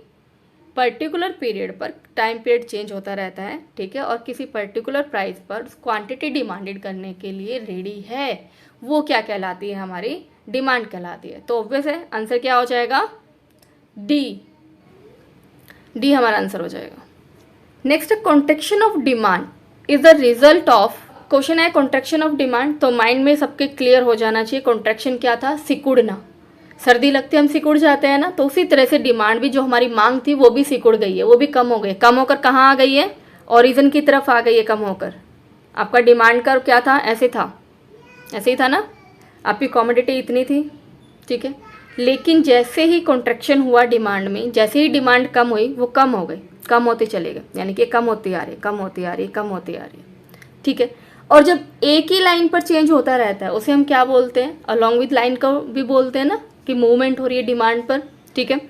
पर्टिकुलर पीरियड पर, टाइम पीरियड चेंज होता रहता है, ठीक है, और किसी पर्टिकुलर प्राइस पर क्वांटिटी डिमांडेड करने के लिए रेडी है, वो क्या कहलाती है, हमारी डिमांड कहलाती है। तो ऑब्वियस है आंसर क्या हो जाएगा, डी हमारा आंसर हो जाएगा। नेक्स्ट है contraction of demand is the result of, question है कॉन्ट्रैक्शन ऑफ डिमांड, तो माइंड में सबके क्लियर हो जाना चाहिए कॉन्ट्रैक्शन क्या था, सिकुड़ना। सर्दी लगती है हम सिकुड़ जाते हैं ना, तो उसी तरह से डिमांड भी, जो हमारी मांग थी वो भी सिकुड़ गई है, वो भी कम हो गई, कम होकर कहाँ आ गई है, ओरिजिन की तरफ आ गई है कम होकर। आपका डिमांड कर्व क्या था, ऐसे था, ऐसे ही था ना, आपकी कमोडिटी इतनी थी, ठीक है, लेकिन जैसे ही कॉन्ट्रैक्शन हुआ डिमांड में, जैसे ही डिमांड कम हुई वो कम हो गई, कम होते चले गए, यानी कि कम होती आ रही, कम होती आ रही, कम होती आ रही, ठीक है। और जब एक ही लाइन पर चेंज होता रहता है उसे हम क्या बोलते हैं, अलॉन्ग विद लाइन का भी बोलते हैं ना, कि मूवमेंट हो रही है डिमांड पर, ठीक है।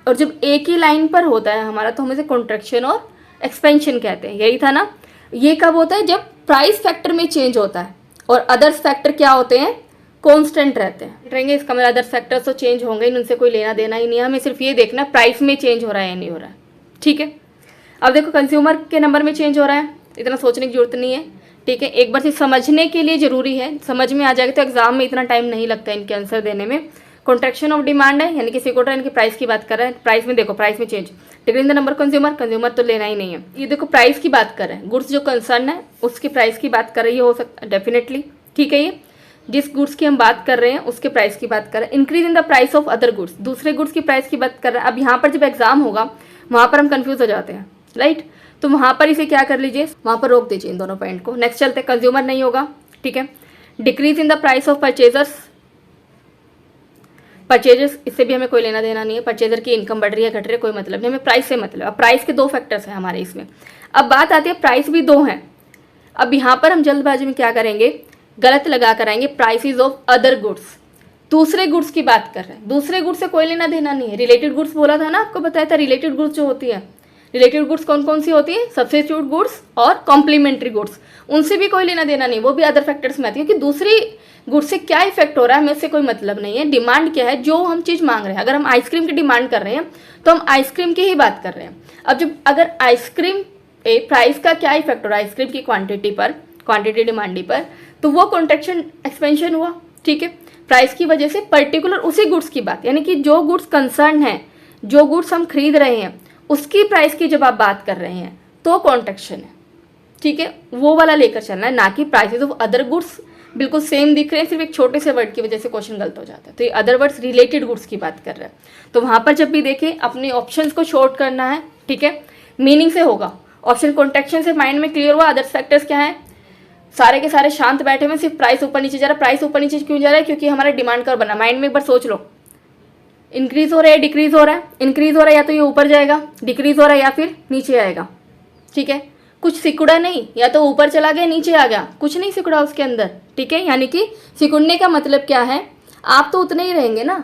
और जब एक ही लाइन पर होता है हमारा तो हम इसे कॉन्ट्रैक्शन और एक्सपेंशन कहते हैं, यही था ना। ये कब होता है, जब प्राइस फैक्टर में चेंज होता है और अदर्स फैक्टर क्या होते हैं, कांस्टेंट रहते हैं, रहेंगे। इसका मतलब अदर फैक्टर्स तो चेंज होंगे, इनसे कोई लेना देना ही नहीं है, हमें सिर्फ ये देखना प्राइस में चेंज हो रहा है या नहीं हो रहा है, ठीक है। अब देखो कंज्यूमर के नंबर में चेंज हो रहा है, इतना सोचने की जरूरत नहीं है, ठीक है। एक बार से समझने के लिए जरूरी है, समझ में आ जाएगा तो एग्जाम में इतना टाइम नहीं लगता है इनके आंसर देने में। कॉन्ट्रैक्शन ऑफ डिमांड है, यानी कि सिकुड़ इनके प्राइस की बात कर रहे हैं, प्राइस में देखो, प्राइस में change, decrease in the number consumer तो लेना ही नहीं है। ये देखो प्राइस की बात कर रहे हैं, गुड्स जो कंसर्न है उसकी प्राइस की बात कर रही है, हो सकता है डेफिनेटली, ठीक है। ये जिस गुड्स की हम बात कर रहे हैं उसके प्राइस की बात कर रहे हैं। Increase in the price of other goods, दूसरे गुड्स की प्राइस की बात कर रहे हैं। अब यहाँ पर जब एग्जाम होगा वहाँ पर हम कंफ्यूज हो जाते हैं, राइट, तो वहाँ पर इसे क्या कर लीजिए, वहाँ पर रोक दीजिए इन दोनों पॉइंट को। नेक्स्ट चलते हैं, कंज्यूमर नहीं होगा, ठीक है। Decrease in the price of purchasers, इससे भी हमें कोई लेना देना नहीं है, परचेजर की इनकम बढ़ रही है घट रही है कोई मतलब नहीं, हमें प्राइस से मतलब। अब प्राइस के दो फैक्टर्स हैं हमारे इसमें। अब बात आती है प्राइस भी दो हैं, अब यहाँ पर हम जल्दबाजी में क्या करेंगे, गलत लगा कर आएंगे, प्राइसेस ऑफ अदर गुड्स, दूसरे गुड्स की बात कर रहे हैं, दूसरे गुड्स से कोई लेना देना नहीं है। रिलेटेड गुड्स बोला था ना, आपको बताया था रिलेटेड गुड्स जो होती है, रिलेटेड गुड्स कौन कौन सी होती है, सब्स्टिट्यूट गुड्स और कॉम्प्लीमेंट्री गुड्स, उनसे भी कोई लेना देना नहीं, वो भी अदर फैक्टर्स में आती है, क्योंकि दूसरी गुड्स से क्या इफेक्ट हो रहा है हमें उससे कोई मतलब नहीं है। डिमांड क्या है, जो हम चीज़ मांग रहे हैं, अगर हम आइसक्रीम की डिमांड कर रहे हैं तो हम आइसक्रीम की ही बात कर रहे हैं। अब जब अगर आइसक्रीम प्राइस का क्या इफेक्ट हो रहा है आइसक्रीम की क्वांटिटी पर, क्वांटिटी डिमांडी पर, तो वो कॉन्ट्रैक्शन एक्सपेंशन हुआ, ठीक है, प्राइस की वजह से पर्टिकुलर उसी गुड्स की बात, यानी कि जो गुड्स कंसर्न है, जो गुड्स हम खरीद रहे हैं उसकी प्राइस की जब आप बात कर रहे हैं तो कॉन्ट्रैक्शन है, ठीक है, वो वाला लेकर चलना है, ना कि प्राइसेस ऑफ अदर गुड्स बिल्कुल सेम दिख रहे हैं, सिर्फ एक छोटे से वर्ड की वजह से क्वेश्चन गलत हो जाता है। तो ये अदर वर्ड्स रिलेटेड गुड्स की बात कर रहे हैं, तो वहां पर जब भी देखें अपने ऑप्शंस को शॉर्ट करना है, ठीक है, मीनिंग से होगा। ऑप्शन कॉन्ट्रैक्शन से माइंड में क्लियर हुआ, अदर फैक्टर्स क्या है, सारे के सारे शांत बैठे हुए, सिर्फ प्राइस ऊपर नीचे जा रहा है। प्राइस ऊपर नीचे क्यों जा रहा है? क्योंकि हमारा डिमांड कर्व बना। माइंड में एक बार सोच लो, इंक्रीज हो रहा है, डिक्रीज हो रहा है। इंक्रीज हो रहा है या तो ये ऊपर जाएगा, डिक्रीज हो रहा है या फिर नीचे आएगा, ठीक है। कुछ सिकुड़ा नहीं, या तो ऊपर चला गया नीचे आ गया, कुछ नहीं सिकुड़ा उसके अंदर, ठीक है। यानी कि सिकुड़ने का मतलब क्या है, आप तो उतने ही रहेंगे ना,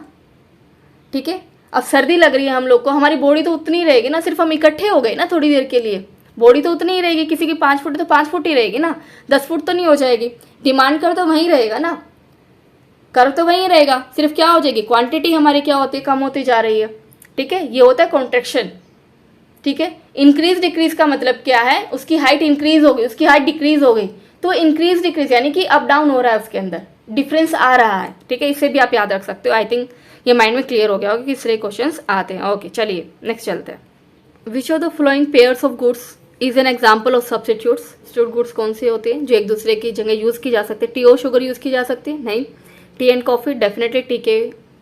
ठीक है। अब सर्दी लग रही है हम लोग को, हमारी बॉडी तो उतनी ही रहेगी ना, सिर्फ हम इकट्ठे हो गए ना थोड़ी देर के लिए, बॉडी तो उतनी ही रहेगी। किसी की 5 फुट तो 5 फुट ही रहेगी ना, 10 फुट तो नहीं हो जाएगी। डिमांड कर तो वहीं रहेगा ना, कर्व तो वहीं रहेगा, सिर्फ क्या हो जाएगी, क्वांटिटी हमारी क्या होती है, कम होती जा रही है, ठीक है। ये होता है कॉन्ट्रैक्शन, ठीक है। इंक्रीज डिक्रीज का मतलब क्या है, उसकी हाइट इंक्रीज हो गई, उसकी हाइट डिक्रीज हो गई, तो इंक्रीज डिक्रीज यानी कि अप डाउन हो रहा है, उसके अंदर डिफरेंस आ रहा है, ठीक है। इससे भी आप याद रख सकते हो। आई थिंक ये माइंड में क्लियर हो गया होगा कि इस तरह क्वेश्चन आते हैं। ओके, चलिए नेक्स्ट चलते हैं। Which of the flowing pairs of goods is an example of substitutes. Substitute goods कौन से होते हैं जो एक दूसरे की जगह यूज की जा सकते हैं? टी और शुगर यूज की जा सकती है? नहीं। T and coffee, definitely T के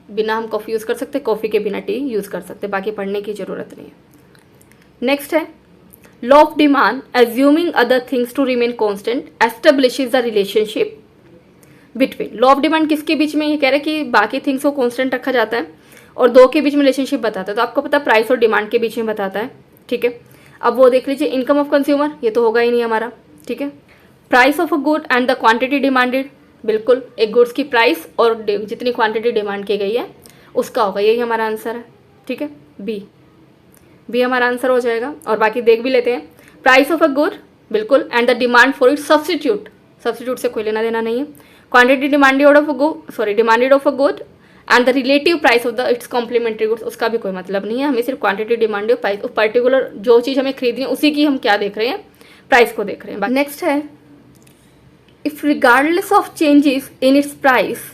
बिना हम कॉफी यूज कर सकते हैं, कॉफी के बिना टी यूज कर सकते हैं, बाकी पढ़ने की जरूरत नहीं है। नेक्स्ट है law of demand assuming other things to remain constant establishes the relationship between. Law of demand किसके बीच में? ये कह रहे हैं कि बाकी थिंग्स को कॉन्स्टेंट रखा जाता है और दो के बीच में रिलेशनशिप बताता है। तो आपको पता है प्राइस और डिमांड के बीच में बताता है, ठीक है। अब वो देख लीजिए, इनकम ऑफ कंज्यूमर, ये तो होगा ही नहीं हमारा, ठीक है। Price of a good and the quantity demanded, बिल्कुल एक गुड्स की प्राइस और जितनी क्वांटिटी डिमांड की गई है उसका होगा, यही हमारा आंसर है, ठीक है। बी हमारा आंसर हो जाएगा। और बाकी देख भी लेते हैं। प्राइस ऑफ अ गुड, बिल्कुल, and the demand for it substitute, substitute से कोई लेना देना नहीं है। Quantity demanded of a good and the relative price of the its complementary goods, उसका भी कोई मतलब नहीं है। हमें सिर्फ क्वांटिटी डिमांडेड प्राइस, पर्टिकुलर जो चीज़ हमें खरीदनी है उसी की हम क्या देख रहे हैं, प्राइस को देख रहे हैं। नेक्स्ट है if regardless of changes in its price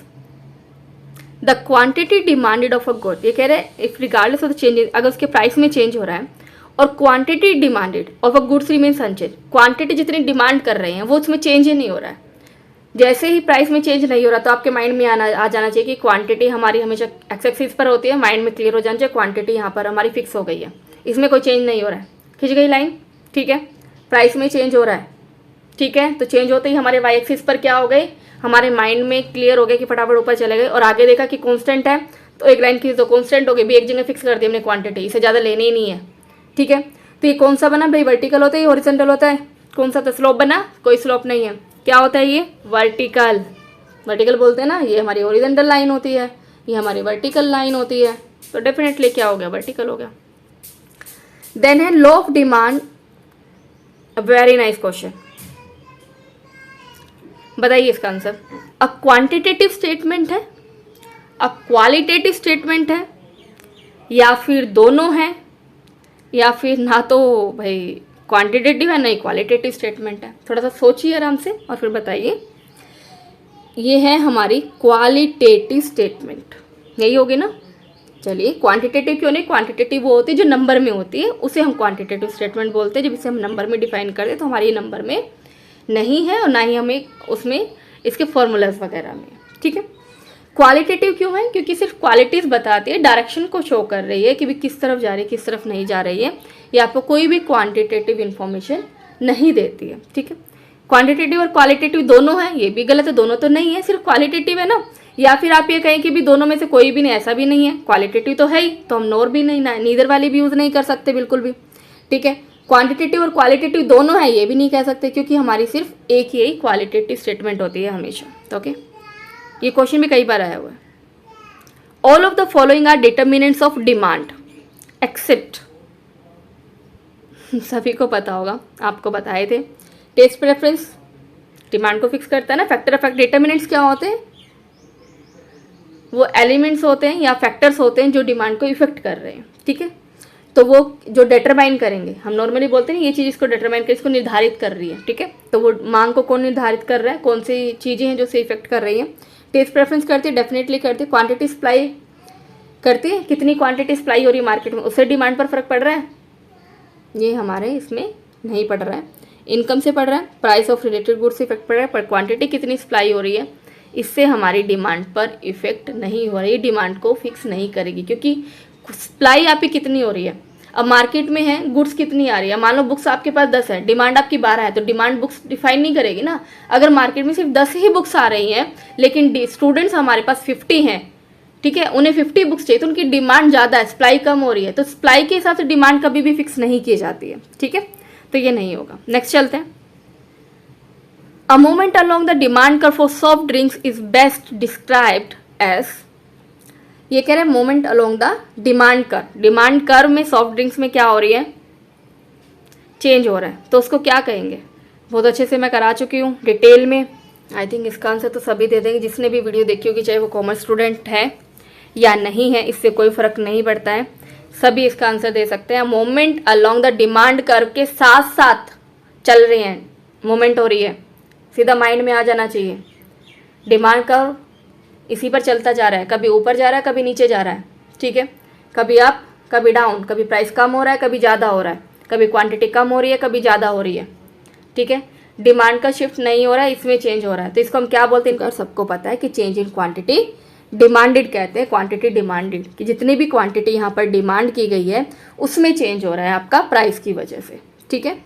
the quantity demanded of a good, ये कह रहे हैं if regardless of the changes, अगर उसके प्राइस में चेंज हो रहा है और quantity demanded of a goods remains unchange, quantity जितनी डिमांड कर रहे हैं वो उसमें चेंज ही नहीं हो रहा है। जैसे ही प्राइस में चेंज नहीं हो रहा तो आपके माइंड में आ जाना चाहिए कि क्वांटिटी हमारी हमेशा एक्स एक्सिस पर होती है, माइंड में क्लियर हो जाना चाहिए क्वांटिटी यहाँ पर हमारी फिक्स हो गई है, इसमें कोई चेंज नहीं हो रहा है। खिंच गई लाइन, ठीक है। प्राइस में चेंज हो रहा है, ठीक है, तो चेंज होते ही हमारे वाई एक्सिस पर क्या हो गई, हमारे माइंड में क्लियर हो गया कि फटाफट ऊपर चले गए और आगे देखा कि कांस्टेंट है तो एक लाइन खींच दो, कांस्टेंट हो गई भी, एक जगह फिक्स कर दी हमने क्वांटिटी, इसे ज़्यादा लेनी ही नहीं है, ठीक है। तो ये कौन सा बना भाई, वर्टिकल होता है, हॉरिजॉन्टल होता है, कौन सा था, स्लोप बना, कोई स्लोप नहीं है, क्या होता है ये, वर्टिकल, वर्टिकल बोलते हैं ना। ये हमारी हॉरिजॉन्टल लाइन होती है, ये हमारी वर्टिकल लाइन होती है, तो डेफिनेटली क्या हो गया, वर्टिकल हो गया। देन है law of demand, very nice question, बताइए इसका आंसर। अ क्वांटिटेटिव स्टेटमेंट है, अ क्वालिटेटिव स्टेटमेंट है, या फिर दोनों है, या फिर ना तो भाई क्वांटिटेटिव है नहीं क्वालिटेटिव स्टेटमेंट है। थोड़ा सा सोचिए आराम से और फिर बताइए। ये है हमारी क्वालिटेटिव स्टेटमेंट, यही होगी ना। चलिए क्वांटिटेटिव क्यों नहीं, क्वांटिटेटिव वो होती है जो नंबर में होती है, उसे हम क्वांटिटेटिव स्टेटमेंट बोलते हैं। जब इसे हम नंबर में डिफाइन करते हैं तो हमारी नंबर में नहीं है और ना ही हमें उसमें इसके फॉर्मूलाज वगैरह में, ठीक है। क्वालिटेटिव क्यों है, क्योंकि सिर्फ क्वालिटीज बताती है, डायरेक्शन को शो कर रही है कि भी किस तरफ जा रही है किस तरफ नहीं जा रही है, ये आपको कोई भी क्वांटिटेटिव इन्फॉर्मेशन नहीं देती है, ठीक है। क्वांटिटेटिव और क्वालिटेटिव दोनों है, ये भी गलत है, दोनों तो नहीं है, सिर्फ क्वालिटेटिव है ना। या फिर आप ये कहें कि भी दोनों में से कोई भी नहीं, ऐसा भी नहीं है, क्वालिटेटिव तो है ही, तो हम नोर भी नहीं, नीदर वाली भी यूज नहीं कर सकते बिल्कुल भी, ठीक है। क्वांटिटेटिव और क्वालिटेटिव दोनों है, ये भी नहीं कह सकते क्योंकि हमारी सिर्फ एक ही क्वालिटेटिव स्टेटमेंट होती है हमेशा, तो ओके। ये क्वेश्चन भी कई बार आया हुआ है। All of the following are determinants of demand except, सभी को पता होगा, आपको बताए थे। टेस्ट प्रेफरेंस डिमांड को फिक्स करता है ना। फैक्टर इफेक्ट, डिटर्मिनेंट्स क्या होते हैं, वो एलिमेंट्स होते हैं या फैक्टर्स होते हैं जो डिमांड को इफेक्ट कर रहे हैं, ठीक है। तो वो जो डिटरमाइन करेंगे, हम नॉर्मली बोलते हैं ये चीज़ इसको डिटरमाइन कर, इसको निर्धारित कर रही है, ठीक है। तो वो मांग को कौन निर्धारित कर रहा है, कौन सी चीज़ें हैं जो से इफेक्ट कर रही हैं। टेस्ट प्रेफरेंस करती है, डेफिनेटली करती है। क्वांटिटी सप्लाई करती है, कितनी क्वांटिटी सप्लाई हो रही है मार्केट में, उससे डिमांड पर फर्क पड़ रहा है, ये हमारे इसमें नहीं पड़ रहा है। इनकम से पड़ रहा है, प्राइस ऑफ रिलेटेड गुड्स से इफेक्ट पड़ रहा है, पर क्वांटिटी कितनी सप्लाई हो रही है इससे हमारी डिमांड पर इफेक्ट नहीं हो रही, डिमांड को फिक्स नहीं करेगी, क्योंकि सप्लाई आपकी कितनी हो रही है। अब मार्केट में है गुड्स कितनी आ रही है, मान लो बुक्स आपके पास 10 है, डिमांड आपकी 12 है, तो डिमांड बुक्स डिफाइन नहीं करेगी ना। अगर मार्केट में सिर्फ 10 ही बुक्स आ रही हैं लेकिन स्टूडेंट्स हमारे पास 50 हैं, ठीक है, उन्हें 50 बुक्स चाहिए, तो उनकी डिमांड ज़्यादा है, सप्लाई कम हो रही है, तो सप्लाई के हिसाब से डिमांड कभी भी फिक्स नहीं की जाती है, ठीक है, तो ये नहीं होगा। नेक्स्ट चलते हैं। A movement along the demand curve for soft drinks is best described as, ये कह रहे हैं movement along the demand curve, demand curve में सॉफ्ट ड्रिंक्स में क्या हो रही है, चेंज हो रहा है, तो उसको क्या कहेंगे। बहुत अच्छे से मैं करा चुकी हूँ डिटेल में, आई थिंक इसका आंसर तो सभी दे देंगे जिसने भी वीडियो देखी होगी, चाहे वो कॉमर्स स्टूडेंट है या नहीं है, इससे कोई फर्क नहीं पड़ता है, सभी इसका आंसर दे सकते हैं। Movement along the demand curve के साथ साथ चल रहे हैं, मूवमेंट हो रही है, सीधा माइंड में आ जाना चाहिए। डिमांड कर्व इसी पर चलता जा रहा है, कभी ऊपर जा रहा है कभी नीचे जा रहा है, ठीक है, कभी अप कभी डाउन, कभी प्राइस कम हो रहा है कभी ज़्यादा हो रहा है, कभी क्वांटिटी कम हो रही है कभी ज़्यादा हो रही है, ठीक है, डिमांड का शिफ्ट नहीं हो रहा है, इसमें चेंज हो रहा है, तो इसको हम क्या बोलते हैं, सबको पता है कि चेंज इन क्वांटिटी डिमांडेड कहते हैं, क्वांटिटी डिमांडेड, कि जितनी भी क्वांटिटी यहाँ पर डिमांड की गई है उसमें चेंज हो रहा है आपका प्राइस की वजह से, ठीक है,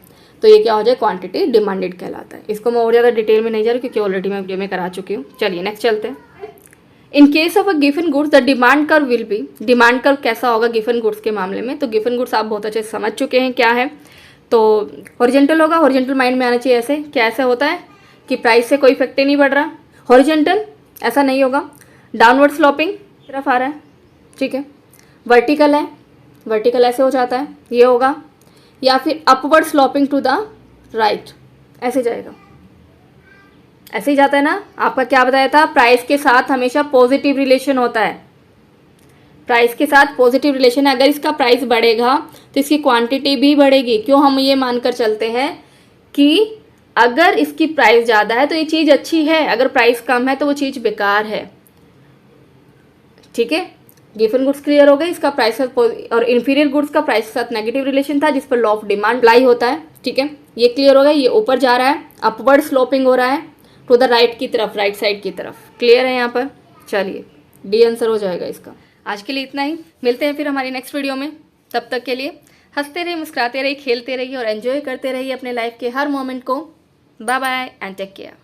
तो ये क्या हो जाए, क्वांटिटी डिमांडेड कहलाता है। इसको मैं और ज़्यादा डिटेल में नहीं जा रही क्योंकि ऑलरेडी मैं वीडियो में करा चुकी हूँ। चलिए नेक्स्ट चलते हैं। In case of a given goods the demand curve will be, demand curve कैसा होगा गिवन गुड्स के मामले में, तो गिवन गुड्स आप बहुत अच्छे से समझ चुके हैं क्या है, तो हॉरिजॉन्टल होगा, हॉरिजॉन्टल माइंड में आना चाहिए। ऐसे क्या ऐसा होता है कि प्राइस से कोई इफेक्ट ही नहीं पड़ रहा, हॉरिजॉन्टल ऐसा नहीं होगा, डाउनवर्ड स्लोपिंग तरफ आ रहा है, ठीक है, वर्टिकल है, वर्टिकल ऐसे हो जाता है, ये होगा, या फिर upward sloping to the right, ऐसे जाएगा, ऐसे ही जाता है ना। आपका क्या बताया था, प्राइस के साथ हमेशा पॉजिटिव रिलेशन होता है, प्राइस के साथ पॉजिटिव रिलेशन है, अगर इसका प्राइस बढ़ेगा तो इसकी क्वांटिटी भी बढ़ेगी। क्यों, हम ये मानकर चलते हैं कि अगर इसकी प्राइस ज़्यादा है तो ये चीज़ अच्छी है, अगर प्राइस कम है तो वो चीज़ बेकार है, ठीक है। गिवन गुड्स क्लियर हो गए, इसका प्राइस और इन्फीरियर गुड्स का प्राइस के साथ नेगेटिव रिलेशन था जिस पर लॉ ऑफ डिमांड अप्लाई होता है, ठीक है, ये क्लियर हो गया। ये ऊपर जा रहा है, अपवर्ड स्लोपिंग हो रहा है टू द राइट की तरफ, राइट साइड की तरफ, क्लियर है यहाँ पर। चलिए डी आंसर हो जाएगा इसका। आज के लिए इतना ही, मिलते हैं फिर हमारी नेक्स्ट वीडियो में, तब तक के लिए हंसते रहिए, मुस्कुराते रहिए, खेलते रहिए और एंजॉय करते रहिए अपने लाइफ के हर मोमेंट को। Bye bye and take care.